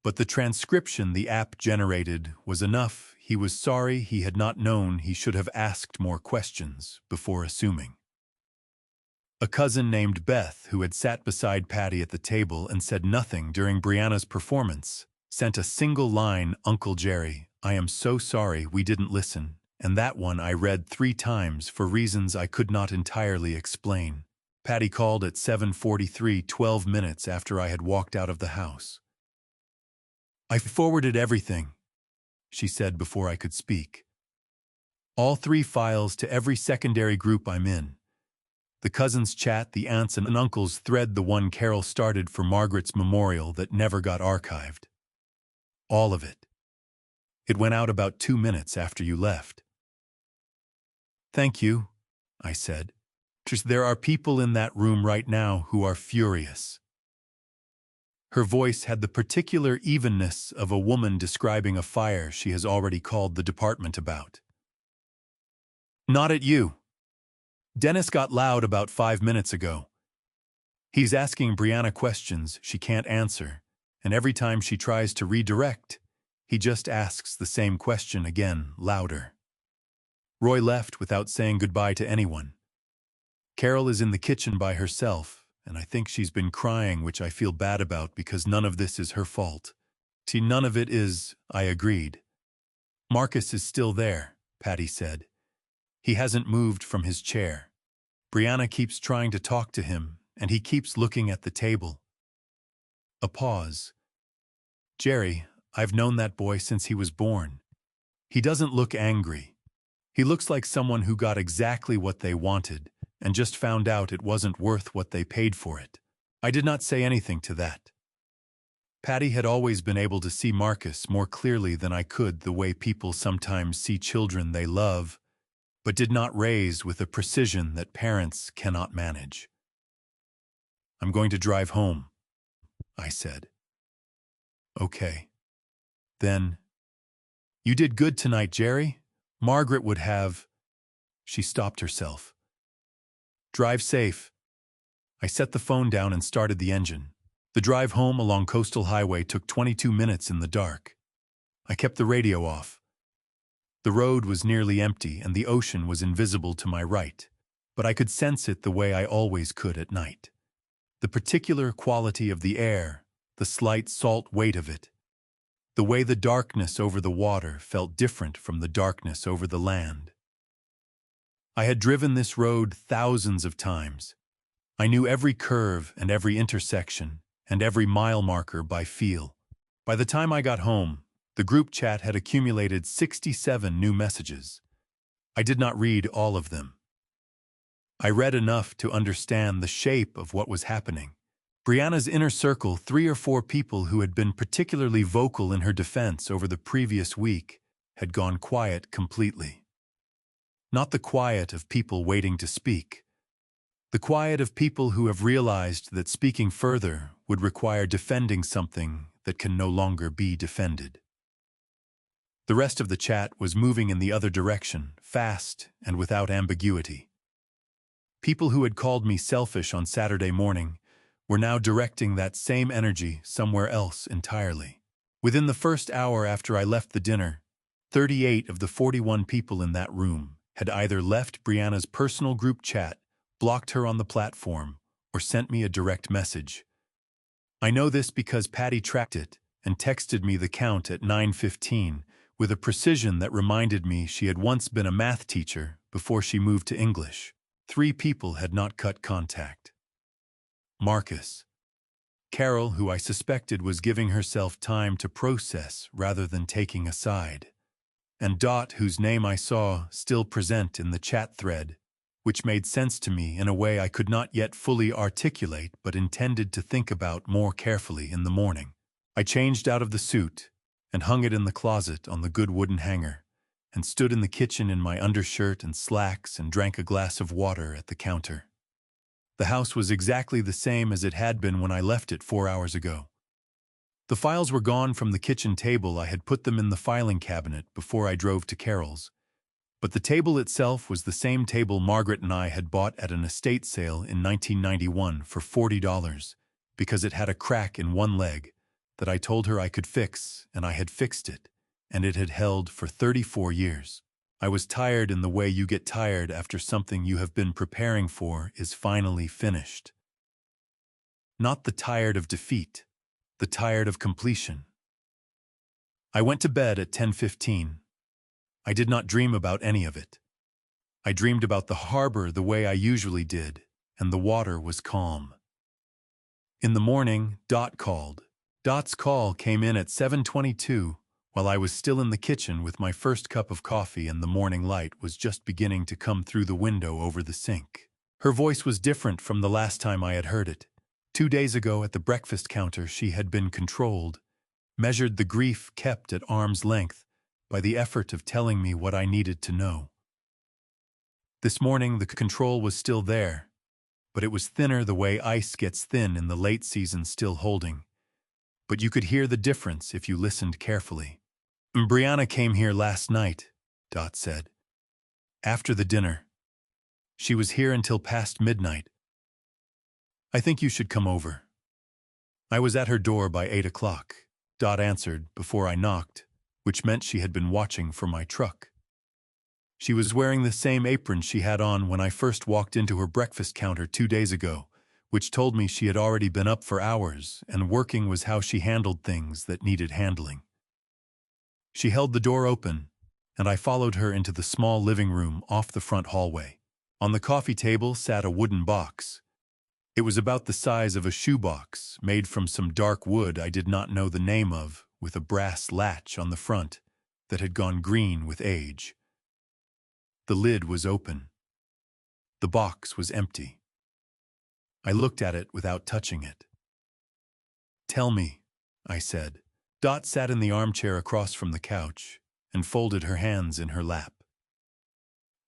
but the transcription the app generated was enough. He was sorry he had not known he should have asked more questions before assuming. A cousin named Beth, who had sat beside Patty at the table and said nothing during Brianna's performance, sent a single line, "Uncle Jerry, I am so sorry we didn't listen," and that one I read 3 times for reasons I could not entirely explain. Patty called at 7:43, 12 minutes after I had walked out of the house. "I forwarded everything," she said before I could speak. "All 3 files to every secondary group I'm in. The cousins chat, the aunts and uncles thread, the one Carol started for Margaret's memorial that never got archived. All of it. It went out about 2 minutes after you left." "Thank you," I said. "There are people in that room right now who are furious." Her voice had the particular evenness of a woman describing a fire she has already called the department about. "Not at you. Dennis got loud about 5 minutes ago. He's asking Brianna questions she can't answer, and every time she tries to redirect, he just asks the same question again, louder." Roy left without saying goodbye to anyone. Carol is in the kitchen by herself, and I think she's been crying, which I feel bad about because none of this is her fault. See, none of it is, I agreed. "Marcus is still there," Patty said. "He hasn't moved from his chair. Brianna keeps trying to talk to him, and he keeps looking at the table." A pause. "Jerry, I've known that boy since he was born. He doesn't look angry. He looks like someone who got exactly what they wanted and just found out it wasn't worth what they paid for it." I did not say anything to that. Patty had always been able to see Marcus more clearly than I could, the way people sometimes see children they love, but did not raise with a precision that parents cannot manage. "I'm going to drive home," I said. "Okay. Then, you did good tonight, Jerry. Margaret would have—" She stopped herself. "Drive safe." I set the phone down and started the engine. The drive home along Coastal Highway took 22 minutes in the dark. I kept the radio off. The road was nearly empty and the ocean was invisible to my right, but I could sense it the way I always could at night. The particular quality of the air, the slight salt weight of it, the way the darkness over the water felt different from the darkness over the land. I had driven this road thousands of times. I knew every curve and every intersection and every mile marker by feel. By the time I got home, the group chat had accumulated 67 new messages. I did not read all of them. I read enough to understand the shape of what was happening. Brianna's inner circle, 3 or 4 people who had been particularly vocal in her defense over the previous week, had gone quiet completely. Not the quiet of people waiting to speak. The quiet of people who have realized that speaking further would require defending something that can no longer be defended. The rest of the chat was moving in the other direction, fast and without ambiguity. People who had called me selfish on Saturday morning were now directing that same energy somewhere else entirely. Within the first hour after I left the dinner, 38 of the 41 people in that room had either left Brianna's personal group chat, blocked her on the platform, or sent me a direct message. I know this because Patty tracked it and texted me the count at 9:15 with a precision that reminded me she had once been a math teacher before she moved to English. 3 people had not cut contact. Marcus. Carol, who I suspected was giving herself time to process rather than taking a side. and Dot, whose name I saw still present in the chat thread, which made sense to me in a way I could not yet fully articulate but intended to think about more carefully in the morning. I changed out of the suit and hung it in the closet on the good wooden hanger, and stood in the kitchen in my undershirt and slacks and drank a glass of water at the counter. The house was exactly the same as it had been when I left it 4 hours ago. The files were gone from the kitchen table. I had put them in the filing cabinet before I drove to Carol's. But the table itself was the same table Margaret and I had bought at an estate sale in 1991 for $40, because it had a crack in one leg that I told her I could fix, and I had fixed it, and it had held for 34 years. I was tired in the way you get tired after something you have been preparing for is finally finished. Not the tired of defeat, the tired of completion. I went to bed at 10:15. I did not dream about any of it. I dreamed about the harbor the way I usually did, and the water was calm. In the morning, Dot called. Dot's call came in at 7:22, while I was still in the kitchen with my first cup of coffee and the morning light was just beginning to come through the window over the sink. Her voice was different from the last time I had heard it. 2 days ago at the breakfast counter she had been controlled, measured the grief kept at arm's length by the effort of telling me what I needed to know. This morning the control was still there, but it was thinner the way ice gets thin in the late season, still holding. But you could hear the difference if you listened carefully. "Brianna came here last night," Dot said. "After the dinner. She was here until past midnight. I think you should come over." I was at her door by 8 o'clock. Dot answered before I knocked, which meant she had been watching for my truck. She was wearing the same apron she had on when I first walked into her breakfast counter 2 days ago, which told me she had already been up for hours, and working was how she handled things that needed handling. She held the door open, and I followed her into the small living room off the front hallway. On the coffee table sat a wooden box. It was about the size of a shoebox, made from some dark wood I did not know the name of, with a brass latch on the front that had gone green with age. The lid was open. The box was empty. I looked at it without touching it. "Tell me," I said. Dot sat in the armchair across from the couch and folded her hands in her lap.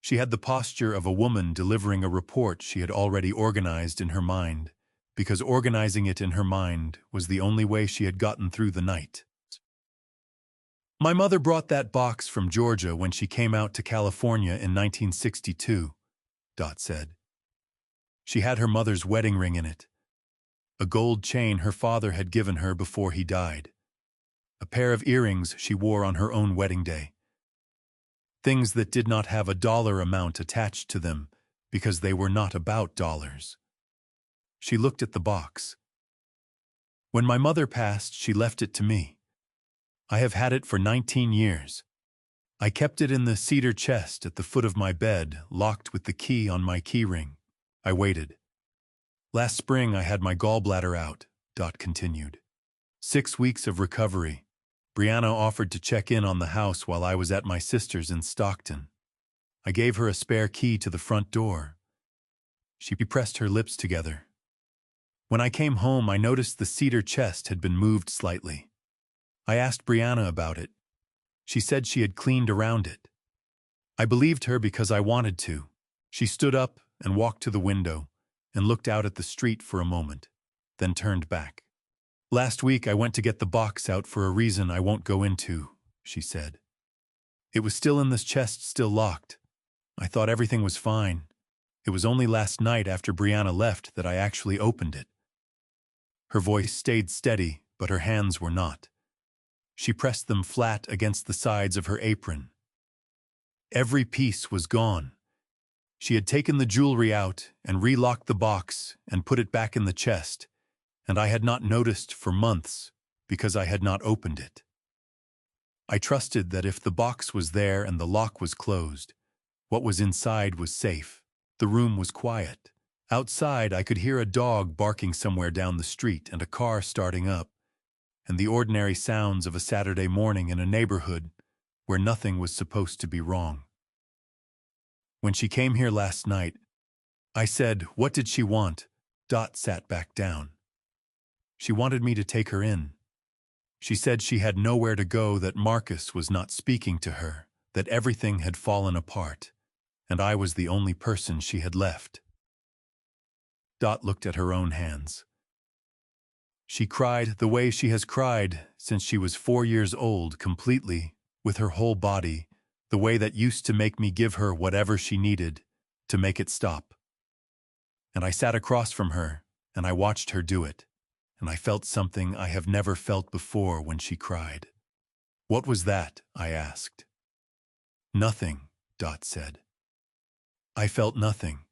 She had the posture of a woman delivering a report she had already organized in her mind, because organizing it in her mind was the only way she had gotten through the night. "My mother brought that box from Georgia when she came out to California in 1962, Dot said. She had her mother's wedding ring in it, a gold chain her father had given her before he died, a pair of earrings she wore on her own wedding day. Things that did not have a dollar amount attached to them because they were not about dollars." She looked at the box. "When my mother passed, she left it to me. I have had it for 19 years. I kept it in the cedar chest at the foot of my bed, locked with the key on my key ring. I waited. Last spring I had my gallbladder out," Dot continued. 6 weeks of recovery. Brianna offered to check in on the house while I was at my sister's in Stockton. I gave her a spare key to the front door. She pressed her lips together. When I came home, I noticed the cedar chest had been moved slightly. I asked Brianna about it. She said she had cleaned around it. I believed her because I wanted to. She stood up and walked to the window and looked out at the street for a moment, then turned back. "Last week I went to get the box out for a reason I won't go into," she said. "It was still in this chest, still locked. I thought everything was fine. It was only last night after Brianna left that I actually opened it." Her voice stayed steady, but her hands were not. She pressed them flat against the sides of her apron. Every piece was gone. She had taken the jewelry out and relocked the box and put it back in the chest, and I had not noticed for months because I had not opened it. I trusted that if the box was there and the lock was closed, what was inside was safe. The room was quiet. Outside, I could hear a dog barking somewhere down the street and a car starting up, and the ordinary sounds of a Saturday morning in a neighborhood where nothing was supposed to be wrong. When she came here last night, I said, "What did she want?" Dot sat back down. She wanted me to take her in. She said she had nowhere to go, that Marcus was not speaking to her, that everything had fallen apart, and I was the only person she had left. Dot looked at her own hands. She cried the way she has cried since she was 4 years old, completely, with her whole body, the way that used to make me give her whatever she needed, to make it stop. And I sat across from her, and I watched her do it, and I felt something I have never felt before when she cried. "What was that?" I asked. "Nothing," Dot said. I felt nothing,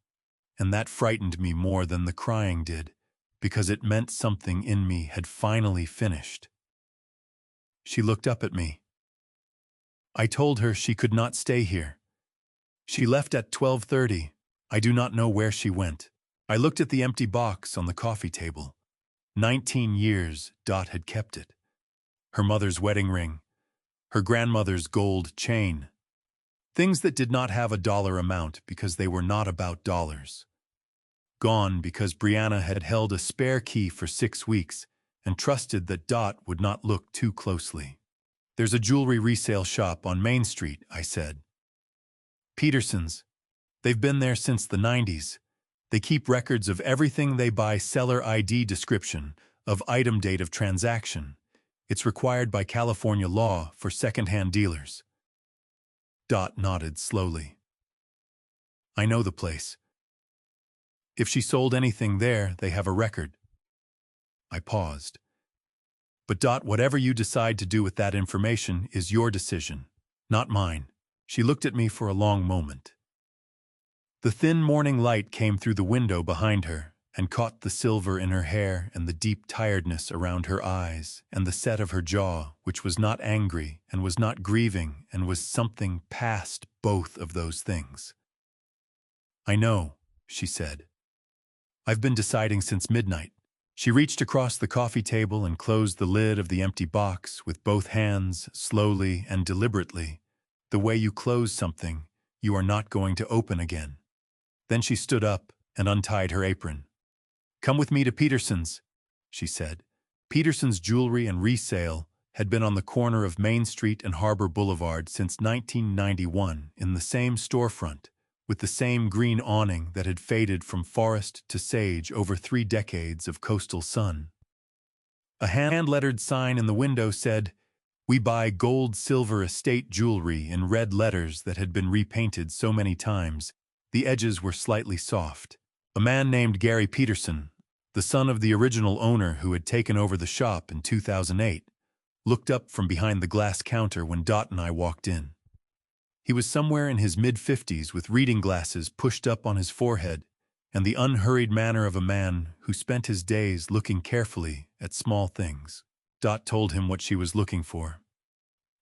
and that frightened me more than the crying did, because it meant something in me had finally finished. She looked up at me. I told her she could not stay here. She left at 12:30. I do not know where she went. I looked at the empty box on the coffee table. 19 years Dot had kept it. Her mother's wedding ring, her grandmother's gold chain. Things that did not have a dollar amount because they were not about dollars. Gone because Brianna had held a spare key for 6 weeks and trusted that Dot would not look too closely. "There's a jewelry resale shop on Main Street," I said. "Peterson's. They've been there since the 90s. They keep records of everything they buy, seller ID description, of item date of transaction. It's required by California law for second-hand dealers." Dot nodded slowly. "I know the place. If she sold anything there, they have a record." I paused. "But Dot, whatever you decide to do with that information is your decision, not mine." She looked at me for a long moment. The thin morning light came through the window behind her and caught the silver in her hair and the deep tiredness around her eyes and the set of her jaw, which was not angry and was not grieving and was something past both of those things. "I know," she said. "I've been deciding since midnight." She reached across the coffee table and closed the lid of the empty box with both hands, slowly and deliberately, the way you close something you are not going to open again. Then she stood up and untied her apron. "Come with me to Peterson's," she said. Peterson's Jewelry and Resale had been on the corner of Main Street and Harbor Boulevard since 1991 in the same storefront, with the same green awning that had faded from forest to sage over 3 decades of coastal sun. A hand-lettered sign in the window said, "We buy gold silver estate jewelry," in red letters that had been repainted so many times. The edges were slightly soft. A man named Gary Peterson, the son of the original owner who had taken over the shop in 2008, looked up from behind the glass counter when Dot and I walked in. He was somewhere in his mid-50s with reading glasses pushed up on his forehead and the unhurried manner of a man who spent his days looking carefully at small things. Dot told him what she was looking for.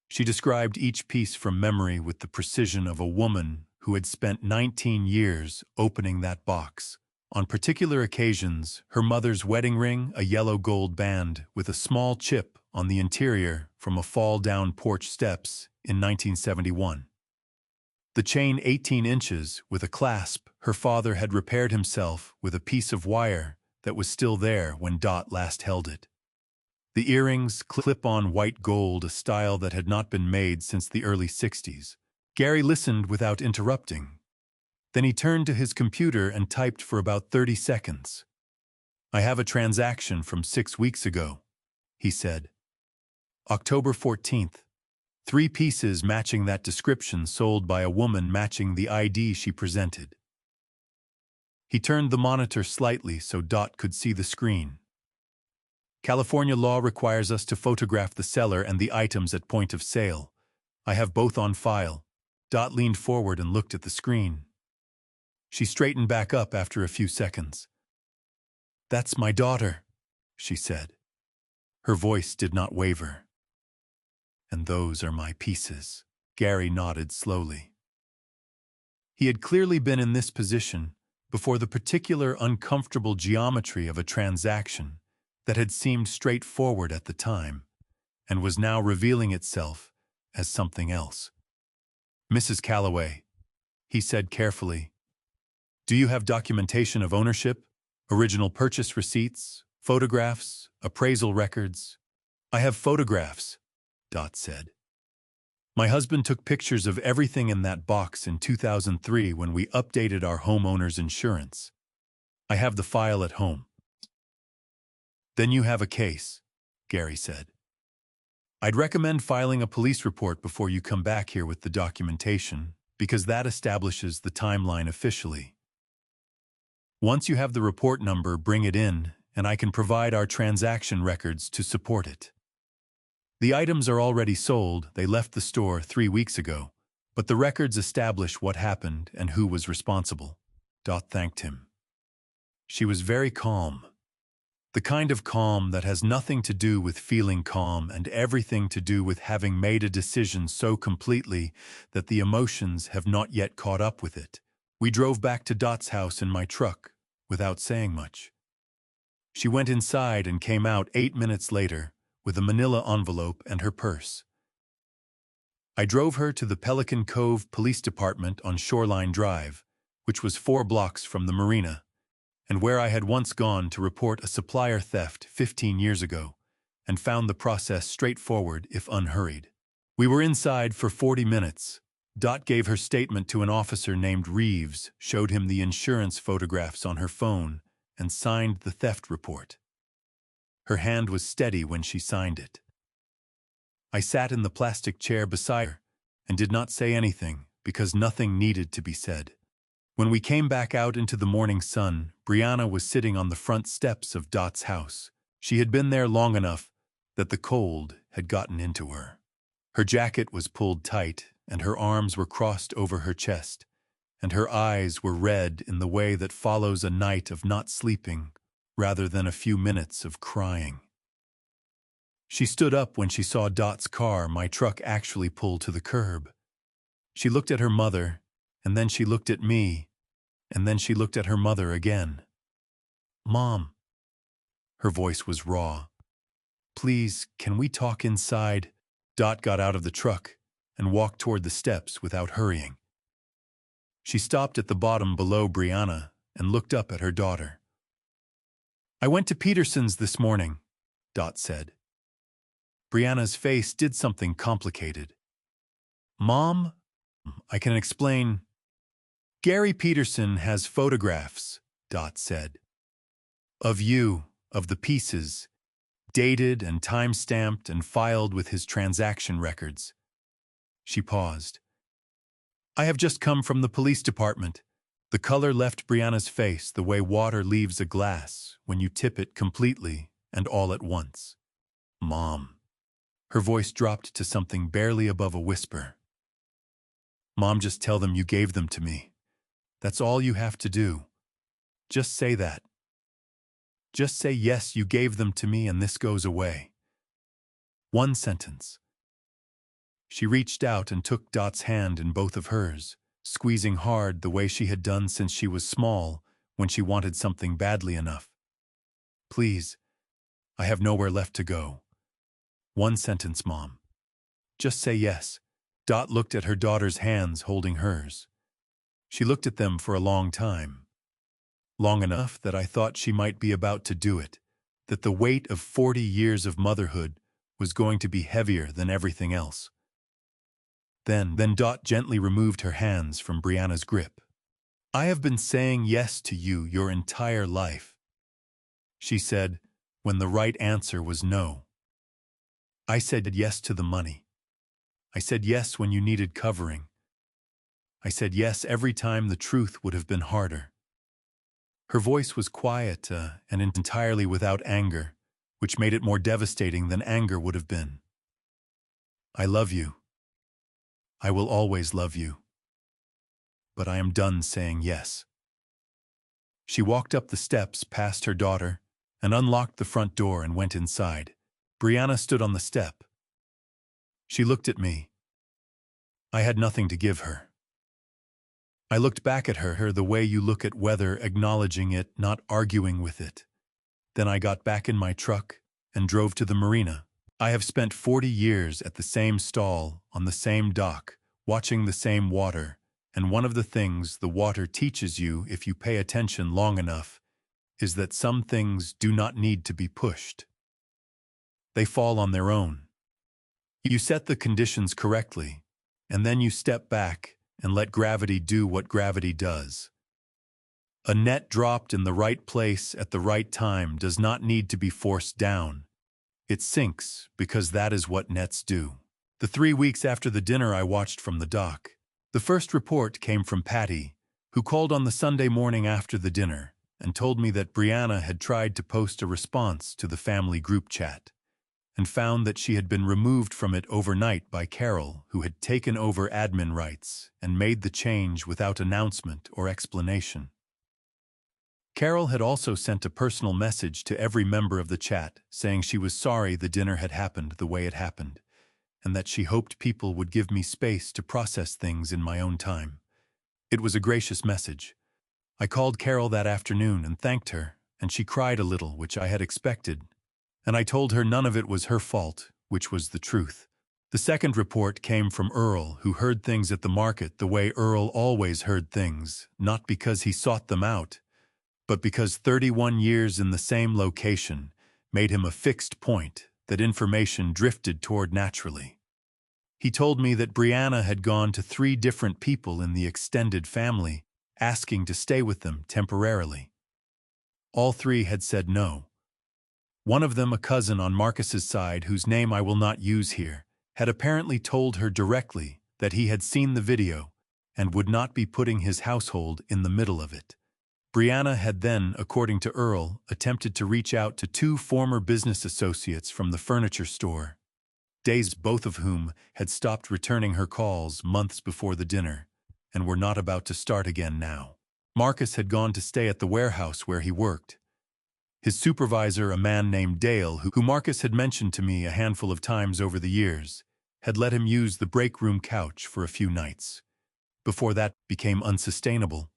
She described each piece from memory with the precision of a woman who had spent 19 years opening that box. On particular occasions, her mother's wedding ring, a yellow gold band with a small chip on the interior from a fall-down porch steps in 1971. The chain 18 inches with a clasp her father had repaired himself with a piece of wire that was still there when Dot last held it. The earrings, clip-on white gold, a style that had not been made since the early 60s. Gary listened without interrupting. Then he turned to his computer and typed for about 30 seconds. "I have a transaction from 6 weeks ago," he said. "October 14th. 3 pieces matching that description sold by a woman matching the ID she presented." He turned the monitor slightly so Dot could see the screen. "California law requires us to photograph the seller and the items at point of sale. I have both on file." Dot leaned forward and looked at the screen. She straightened back up after a few seconds. "That's my daughter," she said. Her voice did not waver. "And those are my pieces." Gary nodded slowly. He had clearly been in this position before the particular uncomfortable geometry of a transaction that had seemed straightforward at the time and was now revealing itself as something else. "Mrs. Calloway," he said carefully, "do you have documentation of ownership, original purchase receipts, photographs, appraisal records?" "I have photographs," Dot said. "My husband took pictures of everything in that box in 2003 when we updated our homeowner's insurance. I have the file at home." "Then you have a case," Gary said. "I'd recommend filing a police report before you come back here with the documentation, because that establishes the timeline officially. Once you have the report number, bring it in, and I can provide our transaction records to support it. The items are already sold, they left the store 3 weeks ago, but the records establish what happened and who was responsible." Dot thanked him. She was very calm. The kind of calm that has nothing to do with feeling calm and everything to do with having made a decision so completely that the emotions have not yet caught up with it. We drove back to Dot's house in my truck, without saying much. She went inside and came out 8 minutes later with a manila envelope and her purse. I drove her to the Pelican Cove Police Department on Shoreline Drive, which was 4 blocks from the marina, and where I had once gone to report a supplier theft 15 years ago, and found the process straightforward if unhurried. We were inside for 40 minutes. Dot gave her statement to an officer named Reeves, showed him the insurance photographs on her phone, and signed the theft report. Her hand was steady when she signed it. I sat in the plastic chair beside her and did not say anything because nothing needed to be said. When we came back out into the morning sun, Brianna was sitting on the front steps of Dot's house. She had been there long enough that the cold had gotten into her. Her jacket was pulled tight, and her arms were crossed over her chest, and her eyes were red in the way that follows a night of not sleeping rather than a few minutes of crying. She stood up when she saw Dot's car, my truck, actually pull to the curb. She looked at her mother, and then she looked at me, and then she looked at her mother again. "Mom." Her voice was raw. "Please, can we talk inside?" Dot got out of the truck and walked toward the steps without hurrying. She stopped at the bottom below Brianna and looked up at her daughter. "I went to Peterson's this morning," Dot said. Brianna's face did something complicated. "Mom, I can explain." "Gary Peterson has photographs," Dot said. "Of you, of the pieces, dated and time-stamped and filed with his transaction records." She paused. "I have just come from the police department." The color left Brianna's face the way water leaves a glass when you tip it completely and all at once. "Mom." Her voice dropped to something barely above a whisper. "Mom, just tell them you gave them to me. That's all you have to do. Just say that. Just say, yes, you gave them to me and this goes away. One sentence." She reached out and took Dot's hand in both of hers, squeezing hard the way she had done since she was small when she wanted something badly enough. "Please, I have nowhere left to go. One sentence, Mom. Just say yes." Dot looked at her daughter's hands holding hers. She looked at them for a long time. Long enough that I thought she might be about to do it, that the weight of 40 years of motherhood was going to be heavier than everything else. Then Dot gently removed her hands from Brianna's grip. "I have been saying yes to you your entire life," she said, when the right answer was no. "I said yes to the money. I said yes when you needed covering. I said yes every time the truth would have been harder." Her voice was quiet and entirely without anger, which made it more devastating than anger would have been. "I love you. I will always love you. But I am done saying yes." She walked up the steps past her daughter and unlocked the front door and went inside. Brianna stood on the step. She looked at me. I had nothing to give her. I looked back at her the way you look at weather, acknowledging it, not arguing with it. Then I got back in my truck and drove to the marina. I have spent 40 years at the same stall, on the same dock, watching the same water, and one of the things the water teaches you if you pay attention long enough is that some things do not need to be pushed. They fall on their own. You set the conditions correctly, and then you step back and let gravity do what gravity does. A net dropped in the right place at the right time does not need to be forced down. It sinks because that is what nets do. The 3 weeks after the dinner I watched from the dock, the first report came from Patty, who called on the Sunday morning after the dinner and told me that Brianna had tried to post a response to the family group chat and found that she had been removed from it overnight by Carol, who had taken over admin rights and made the change without announcement or explanation. Carol had also sent a personal message to every member of the chat saying she was sorry the dinner had happened the way it happened, and that she hoped people would give me space to process things in my own time. It was a gracious message. I called Carol that afternoon and thanked her, and she cried a little, which I had expected, and I told her none of it was her fault, which was the truth. The second report came from Earl, who heard things at the market the way Earl always heard things, not because he sought them out, but because 31 years in the same location made him a fixed point that information drifted toward naturally. He told me that Brianna had gone to 3 different people in the extended family, asking to stay with them temporarily. All 3 had said no. One of them, a cousin on Marcus's side, whose name I will not use here, had apparently told her directly that he had seen the video and would not be putting his household in the middle of it. Brianna had then, according to Earl, attempted to reach out to 2 former business associates from the furniture store, both of whom had stopped returning her calls months before the dinner and were not about to start again now. Marcus had gone to stay at the warehouse where he worked. His supervisor, a man named Dale, who Marcus had mentioned to me a handful of times over the years, had let him use the break room couch for a few nights, before that became unsustainable.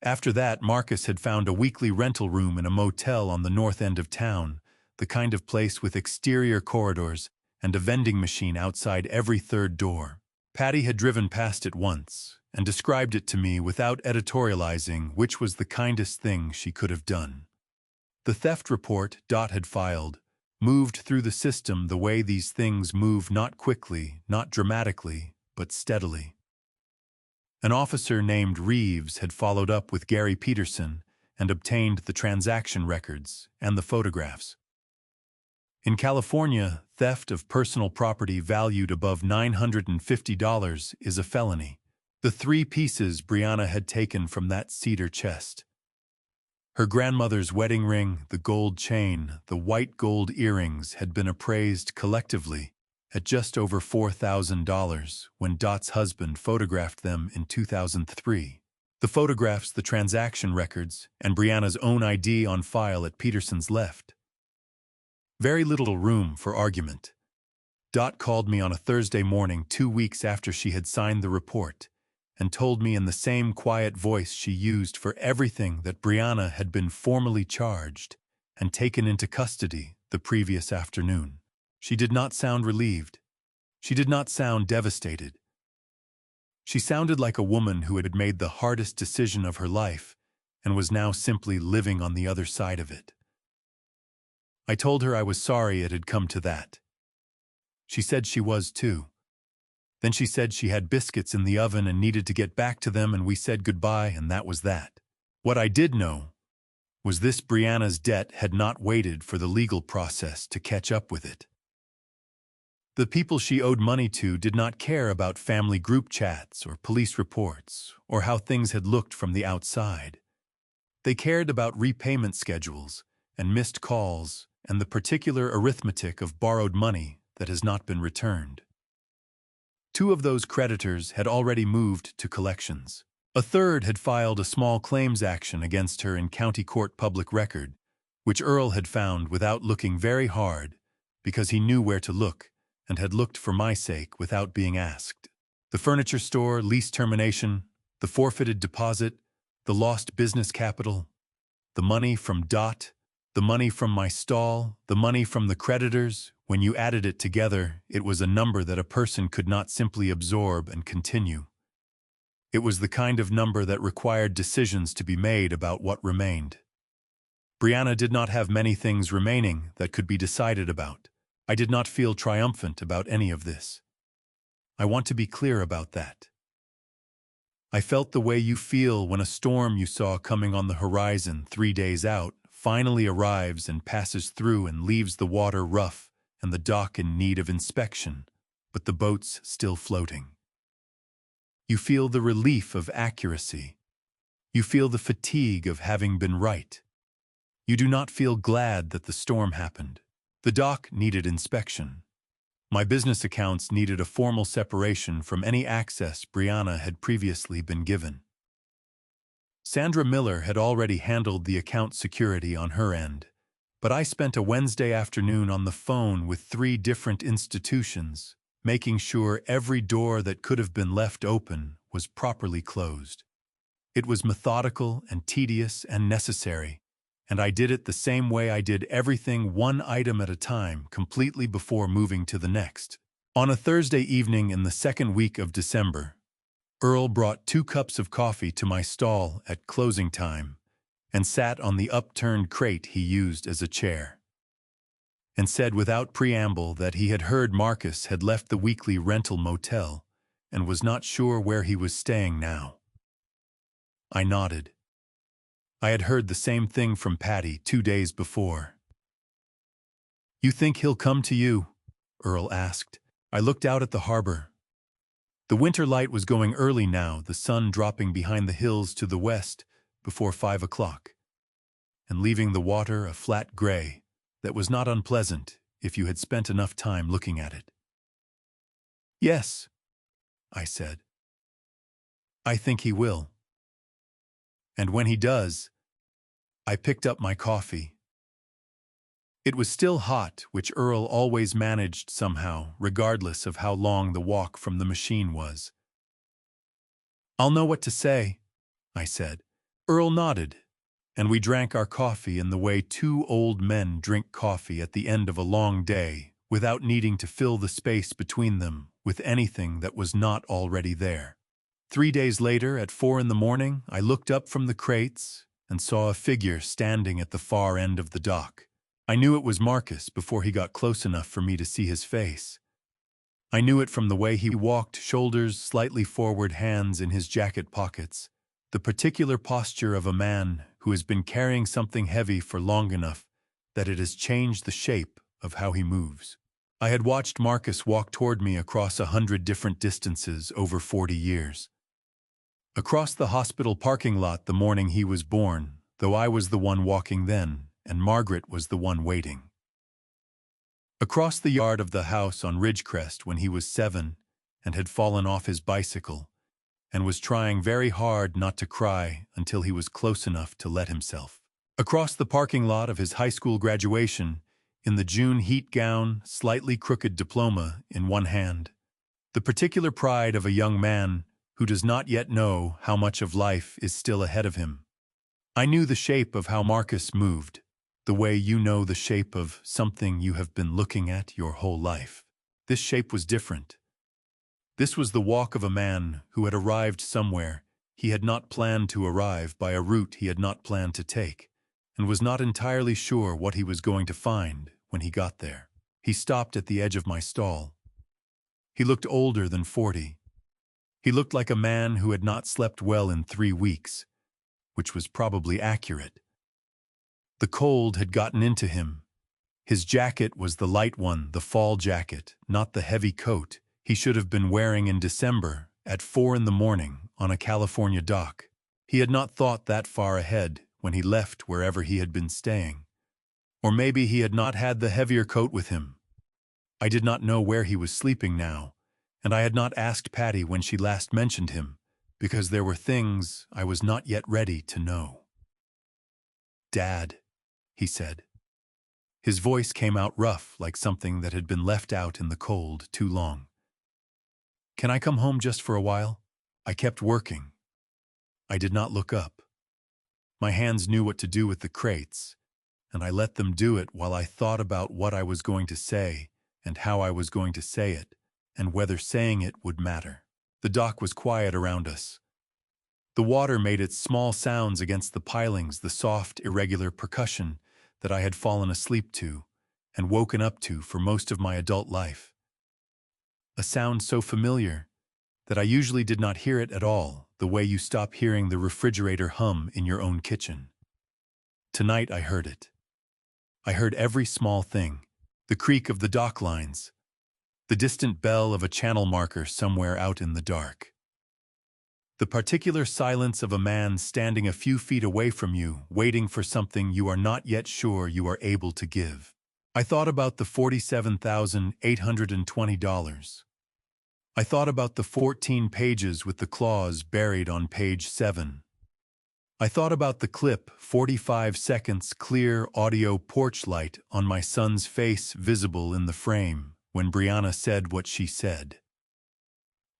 After that, Marcus had found a weekly rental room in a motel on the north end of town, the kind of place with exterior corridors and a vending machine outside every 3rd door. Patty had driven past it once and described it to me without editorializing, which was the kindest thing she could have done. The theft report Dot had filed moved through the system the way these things move, not quickly, not dramatically, but steadily. An officer named Reeves had followed up with Gary Peterson and obtained the transaction records and the photographs. In California, theft of personal property valued above $950 is a felony. The 3 pieces Brianna had taken from that cedar chest: her grandmother's wedding ring, the gold chain, the white gold earrings, had been appraised collectively at just over $4,000 when Dot's husband photographed them in 2003. The photographs, the transaction records, and Brianna's own ID on file at Peterson's left very little room for argument. Dot called me on a Thursday morning 2 weeks after she had signed the report and told me in the same quiet voice she used for everything that Brianna had been formally charged and taken into custody the previous afternoon. She did not sound relieved. She did not sound devastated. She sounded like a woman who had made the hardest decision of her life and was now simply living on the other side of it. I told her I was sorry it had come to that. She said she was too. Then she said she had biscuits in the oven and needed to get back to them, and we said goodbye, and that was that. What I did know was this: Brianna's debt had not waited for the legal process to catch up with it. The people she owed money to did not care about family group chats or police reports or how things had looked from the outside. They cared about repayment schedules and missed calls and the particular arithmetic of borrowed money that has not been returned. 2 of those creditors had already moved to collections. A third had filed a small claims action against her in county court public record, which Earl had found without looking very hard because he knew where to look and had looked for my sake without being asked. The furniture store, lease termination, the forfeited deposit, the lost business capital, the money from Dot, The money from my stall, the money from the creditors, when you added it together, it was a number that a person could not simply absorb and continue. It was the kind of number that required decisions to be made about what remained. Brianna did not have many things remaining that could be decided about. I did not feel triumphant about any of this. I want to be clear about that. I felt the way you feel when a storm you saw coming on the horizon 3 days out finally arrives and passes through and leaves the water rough and the dock in need of inspection, but the boat's still floating. You feel the relief of accuracy. You feel the fatigue of having been right. You do not feel glad that the storm happened. The dock needed inspection. My business accounts needed a formal separation from any access Brianna had previously been given. Sandra Miller had already handled the account security on her end, but I spent a Wednesday afternoon on the phone with 3 different institutions, making sure every door that could have been left open was properly closed. It was methodical and tedious and necessary, and I did it the same way I did everything one item at a time, completely before moving to the next. On a Thursday evening in the second week of December, Earl brought 2 cups of coffee to my stall at closing time and sat on the upturned crate he used as a chair, and said without preamble that he had heard Marcus had left the weekly rental motel and was not sure where he was staying now. I nodded. I had heard the same thing from Patty 2 days before. "You think he'll come to you?" Earl asked. I looked out at the harbor. The winter light was going early now, the sun dropping behind the hills to the west before 5 o'clock, and leaving the water a flat gray that was not unpleasant if you had spent enough time looking at it. "Yes," I said. "I think he will. And when he does," I picked up my coffee. It was still hot, which Earl always managed somehow, regardless of how long the walk from the machine was. "I'll know what to say," I said. Earl nodded, and we drank our coffee in the way 2 old men drink coffee at the end of a long day, without needing to fill the space between them with anything that was not already there. 3 days later, at 4 in the morning, I looked up from the crates and saw a figure standing at the far end of the dock. I knew it was Marcus before he got close enough for me to see his face. I knew it from the way he walked, shoulders slightly forward, hands in his jacket pockets, the particular posture of a man who has been carrying something heavy for long enough that it has changed the shape of how he moves. I had watched Marcus walk toward me across 100 different distances over 40 years. Across the hospital parking lot the morning he was born, though I was the one walking then, and Margaret was the one waiting. Across the yard of the house on Ridgecrest when he was 7 and had fallen off his bicycle and was trying very hard not to cry until he was close enough to let himself. Across the parking lot of his high school graduation, in the June heat gown, slightly crooked diploma in one hand, the particular pride of a young man who does not yet know how much of life is still ahead of him. I knew the shape of how Marcus moved, the way you know the shape of something you have been looking at your whole life. This shape was different. This was the walk of a man who had arrived somewhere he had not planned to arrive by a route he had not planned to take, and was not entirely sure what he was going to find when he got there. He stopped at the edge of my stall. He looked older than 40. He looked like a man who had not slept well in 3 weeks, which was probably accurate. The cold had gotten into him. His jacket was the light one, the fall jacket, not the heavy coat he should have been wearing in December at 4 in the morning on a California dock. He had not thought that far ahead when he left wherever he had been staying. Or maybe he had not had the heavier coat with him. I did not know where he was sleeping now, and I had not asked Patty when she last mentioned him, because there were things I was not yet ready to know. "Dad," he said. His voice came out rough, like something that had been left out in the cold too long. "Can I come home just for a while?" I kept working. I did not look up. My hands knew what to do with the crates, and I let them do it while I thought about what I was going to say and how I was going to say it, and whether saying it would matter. The dock was quiet around us. The water made its small sounds against the pilings, the soft, irregular percussion that I had fallen asleep to and woken up to for most of my adult life. A sound so familiar that I usually did not hear it at all, the way you stop hearing the refrigerator hum in your own kitchen. Tonight I heard it. I heard every small thing, the creak of the dock lines, the distant bell of a channel marker somewhere out in the dark, the particular silence of a man standing a few feet away from you, waiting for something you are not yet sure you are able to give. I thought about the $47,820. I thought about the 14 pages with the clause buried on page 7. I thought about the clip, 45 seconds clear audio porch light on my son's face visible in the frame when Brianna said what she said.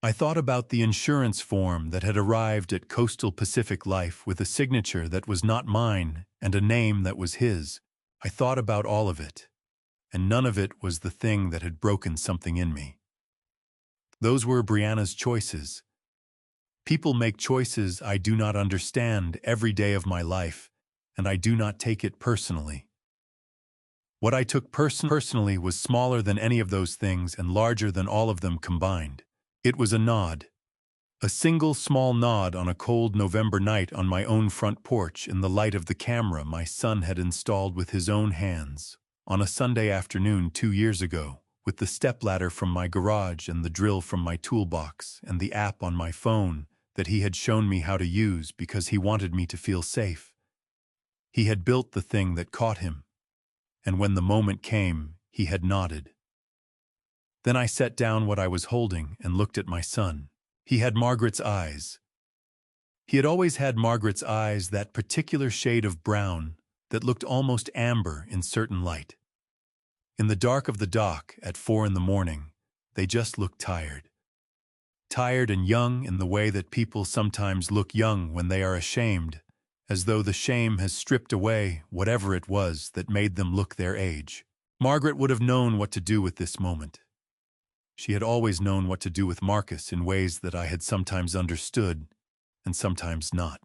I thought about the insurance form that had arrived at Coastal Pacific Life with a signature that was not mine and a name that was his. I thought about all of it, and none of it was the thing that had broken something in me. Those were Brianna's choices. People make choices I do not understand every day of my life, and I do not take it personally. What I took personally was smaller than any of those things and larger than all of them combined. It was a nod. A single small nod on a cold November night on my own front porch in the light of the camera my son had installed with his own hands on a Sunday afternoon 2 years ago, with the stepladder from my garage and the drill from my toolbox and the app on my phone that he had shown me how to use because he wanted me to feel safe. He had built the thing that caught him, and when the moment came, he had nodded. Then I set down what I was holding and looked at my son. He had Margaret's eyes. He had always had Margaret's eyes, that particular shade of brown that looked almost amber in certain light. In the dark of the dock at 4 a.m, they just looked tired. Tired and young in the way that people sometimes look young when they are ashamed, as though the shame has stripped away whatever it was that made them look their age. Margaret would have known what to do with this moment. She had always known what to do with Marcus in ways that I had sometimes understood and sometimes not.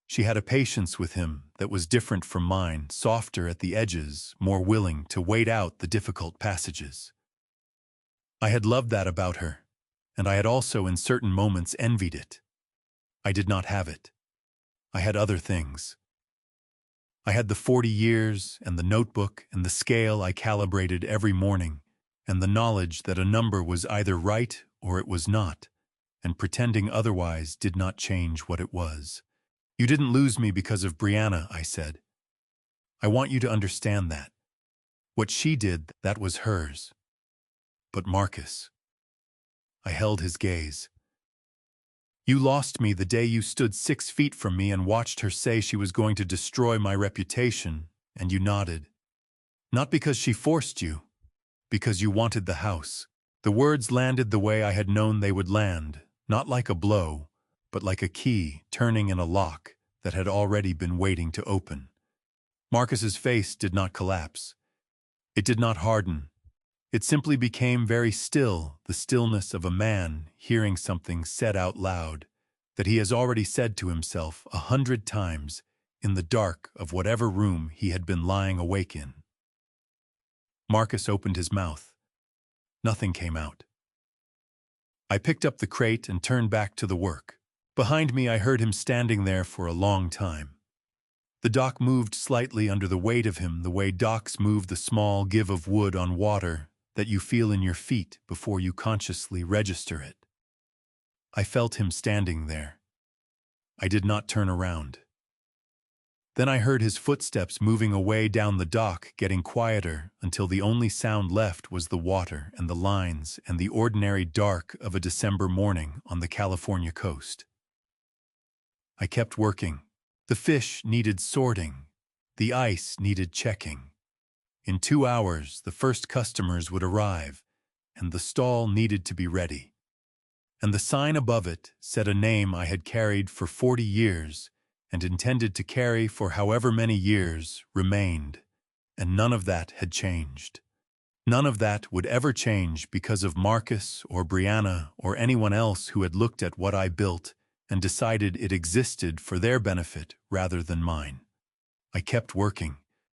She had a patience with him that was different from mine, softer at the edges, more willing to wait out the difficult passages. I had loved that about her, and I had also in certain moments envied it. I did not have it. I had other things. I had the 40 years and the notebook and the scale I calibrated every morning, and the knowledge that a number was either right or it was not, and pretending otherwise did not change what it was. You didn't lose me because of Brianna, I said. I want you to understand that. What she did, that was hers. But Marcus. I held his gaze. You lost me the day you stood 6 feet from me and watched her say she was going to destroy my reputation, and you nodded. Not because she forced you, because you wanted the house. The words landed the way I had known they would land, not like a blow, but like a key turning in a lock that had already been waiting to open. Marcus's face did not collapse. It did not harden. It simply became very still, the stillness of a man hearing something said out loud that he has already said to himself 100 times in the dark of whatever room he had been lying awake in. Marcus opened his mouth. Nothing came out. I picked up the crate and turned back to the work. Behind me, I heard him standing there for a long time. The dock moved slightly under the weight of him, the way docks move, the small give of wood on water that you feel in your feet before you consciously register it. I felt him standing there. I did not turn around. Then I heard his footsteps moving away down the dock, getting quieter until the only sound left was the water and the lines and the ordinary dark of a December morning on the California coast. I kept working. The fish needed sorting. The ice needed checking. In 2 hours, the first customers would arrive, and the stall needed to be ready. And the sign above it said a name I had carried for 40 years and intended to carry for however many years remained, and none of that had changed. None of that would ever change because of Marcus or Brianna or anyone else who had looked at what I built and decided it existed for their benefit rather than mine. I kept working.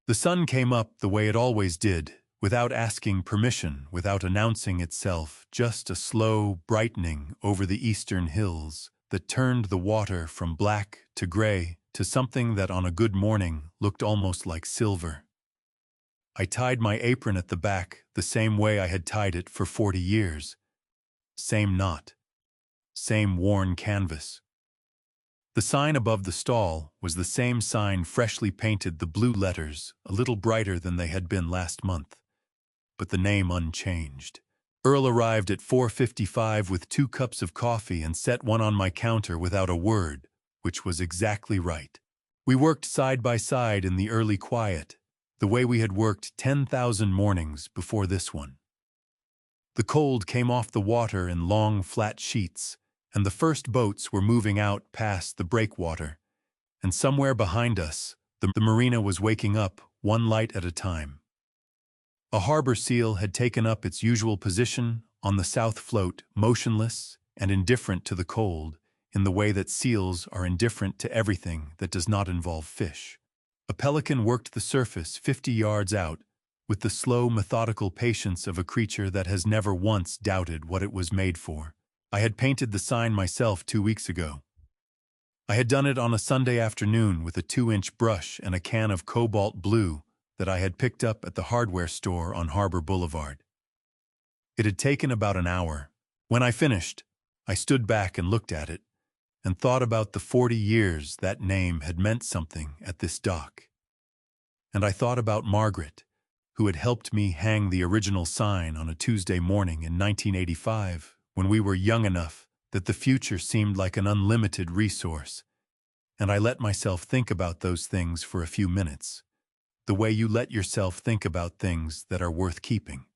The sun came up the way it always did, without asking permission, without announcing itself, just a slow brightening over the eastern hills that turned the water from black to gray to something that on a good morning looked almost like silver. I tied my apron at the back the same way I had tied it for 40 years. Same knot. Same worn canvas. The sign above the stall was the same sign, freshly painted, the blue letters a little brighter than they had been last month, but the name unchanged. Earl arrived at 4:55 with 2 cups of coffee and set one on my counter without a word, which was exactly right. We worked side by side in the early quiet, the way we had worked 10,000 mornings before this one. The cold came off the water in long, flat sheets, and the first boats were moving out past the breakwater, and somewhere behind us, the marina was waking up, one light at a time. A harbor seal had taken up its usual position on the south float, motionless and indifferent to the cold, in the way that seals are indifferent to everything that does not involve fish. A pelican worked the surface 50 yards out, with the slow, methodical patience of a creature that has never once doubted what it was made for. I had painted the sign myself 2 weeks ago. I had done it on a Sunday afternoon with a 2-inch brush and a can of cobalt blue that I had picked up at the hardware store on Harbor Boulevard. It had taken about an hour. When I finished, I stood back and looked at it, and thought about the 40 years that name had meant something at this dock. And I thought about Margaret, who had helped me hang the original sign on a Tuesday morning in 1985, when we were young enough that the future seemed like an unlimited resource. And I let myself think about those things for a few minutes, the way you let yourself think about things that are worth keeping.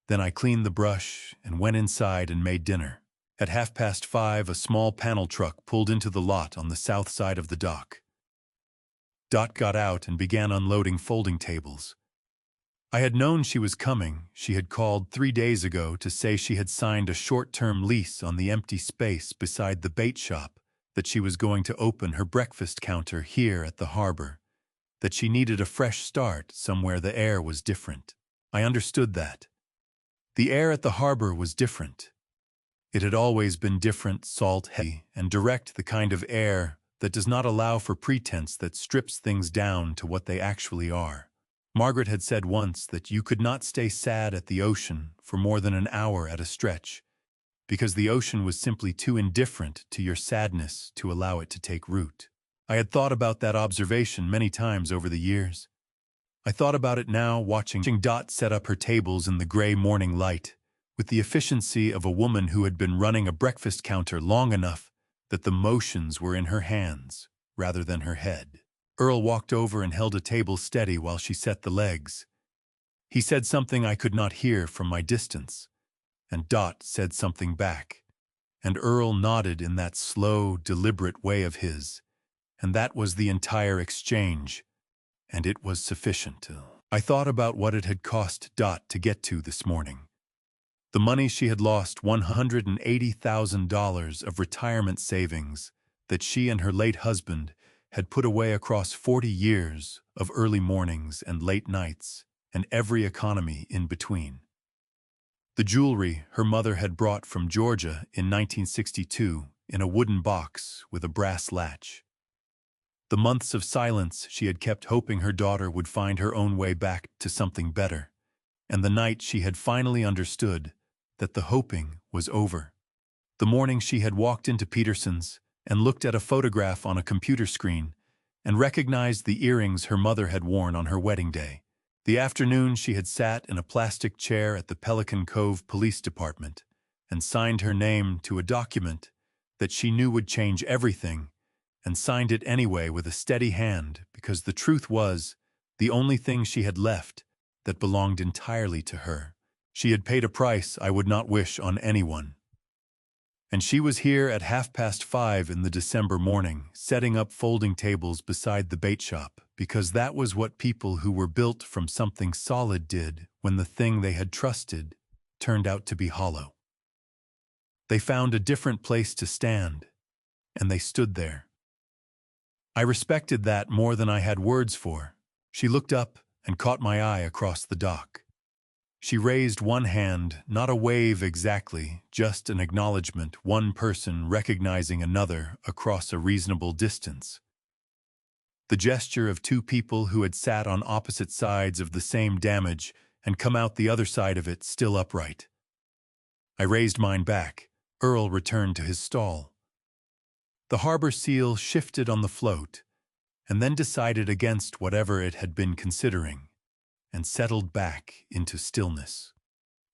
Then I cleaned the brush and went inside and made dinner. At 5:30, a small panel truck pulled into the lot on the south side of the dock. Dot got out and began unloading folding tables. I had known she was coming. She had called 3 days ago to say she had signed a short-term lease on the empty space beside the bait shop, that she was going to open her breakfast counter here at the harbor, that she needed a fresh start somewhere the air was different. I understood that. The air at the harbor was different. It had always been different, salt, heavy, and direct, the kind of air that does not allow for pretense, that strips things down to what they actually are. Margaret had said once that you could not stay sad at the ocean for more than an hour at a stretch, because the ocean was simply too indifferent to your sadness to allow it to take root. I had thought about that observation many times over the years. I thought about it now, watching Dot set up her tables in the gray morning light, with the efficiency of a woman who had been running a breakfast counter long enough that the motions were in her hands rather than her head. Earl walked over and held a table steady while she set the legs. He said something I could not hear from my distance, and Dot said something back, and Earl nodded in that slow, deliberate way of his, and that was the entire exchange, and it was sufficient. I thought about what it had cost Dot to get to this morning. The money she had lost, $180,000 of retirement savings that she and her late husband had put away across 40 years of early mornings and late nights, and every economy in between. The jewelry her mother had brought from Georgia in 1962 in a wooden box with a brass latch. The months of silence she had kept, hoping her daughter would find her own way back to something better, and the night she had finally understood that the hoping was over. The morning she had walked into Peterson's and looked at a photograph on a computer screen and recognized the earrings her mother had worn on her wedding day. The afternoon she had sat in a plastic chair at the Pelican Cove Police Department and signed her name to a document that she knew would change everything, and signed it anyway with a steady hand, because the truth was the only thing she had left that belonged entirely to her. She had paid a price I would not wish on anyone. And she was here at 5:30 in the December morning, setting up folding tables beside the bait shop, because that was what people who were built from something solid did when the thing they had trusted turned out to be hollow. They found a different place to stand, and they stood there. I respected that more than I had words for. She looked up and caught my eye across the dock. She raised one hand, not a wave exactly, just an acknowledgement, one person recognizing another across a reasonable distance. The gesture of two people who had sat on opposite sides of the same damage and come out the other side of it still upright. I raised mine back. Earl returned to his stall. The harbor seal shifted on the float, and then decided against whatever it had been considering, and settled back into stillness.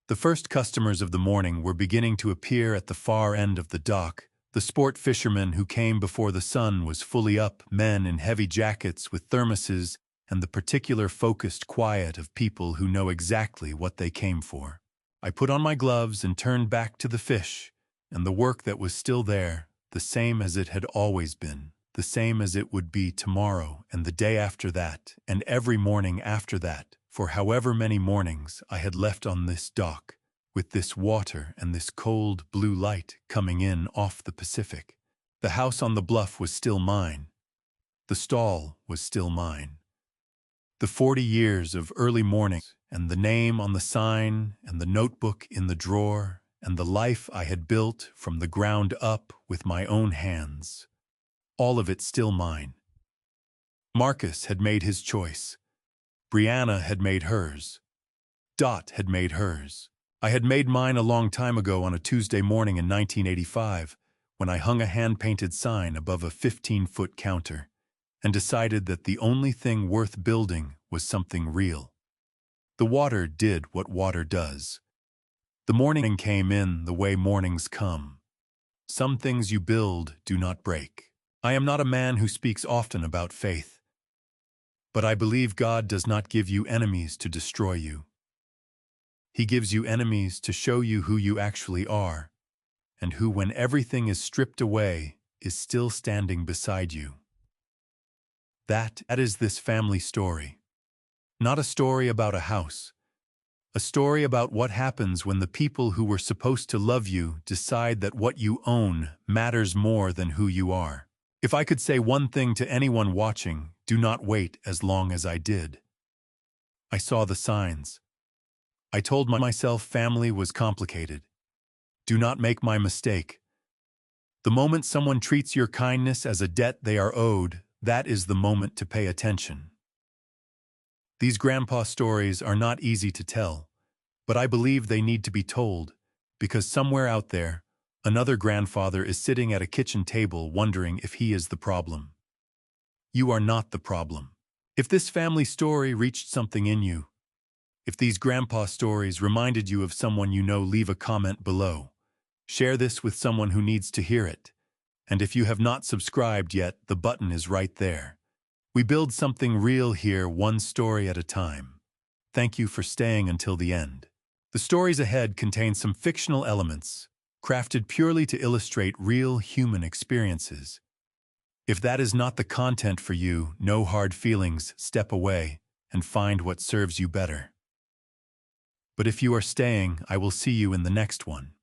The first customers of the morning were beginning to appear at the far end of the dock. The sport fishermen who came before the sun was fully up, men in heavy jackets with thermoses, and the particular focused quiet of people who know exactly what they came for. I put on my gloves and turned back to the fish, and the work that was still there, the same as it had always been, the same as it would be tomorrow and the day after that, and every morning after that, for however many mornings I had left on this dock, with this water and this cold blue light coming in off the Pacific. The house on the bluff was still mine. The stall was still mine. The 40 years of early mornings, and the name on the sign, and the notebook in the drawer, and the life I had built from the ground up with my own hands, all of it still mine. Marcus had made his choice. Brianna had made hers. Dot had made hers. I had made mine a long time ago on a Tuesday morning in 1985, when I hung a hand-painted sign above a 15-foot counter, and decided that the only thing worth building was something real. The water did what water does. The morning came in the way mornings come. Some things you build do not break. I am not a man who speaks often about faith, but I believe God does not give you enemies to destroy you. He gives you enemies to show you who you actually are, and who, when everything is stripped away, is still standing beside you. That is this family story. Not a story about a house. A story about what happens when the people who were supposed to love you decide that what you own matters more than who you are. If I could say one thing to anyone watching, do not wait as long as I did. I saw the signs. I told myself family was complicated. Do not make my mistake. The moment someone treats your kindness as a debt they are owed, that is the moment to pay attention. These grandpa stories are not easy to tell, but I believe they need to be told, because somewhere out there, another grandfather is sitting at a kitchen table wondering if he is the problem. You are not the problem. If this family story reached something in you, if these grandpa stories reminded you of someone you know, leave a comment below. Share this with someone who needs to hear it. And if you have not subscribed yet, the button is right there. We build something real here, one story at a time. Thank you for staying until the end. The stories ahead contain some fictional elements, crafted purely to illustrate real human experiences. If that is not the content for you, no hard feelings, step away and find what serves you better. But if you are staying, I will see you in the next one.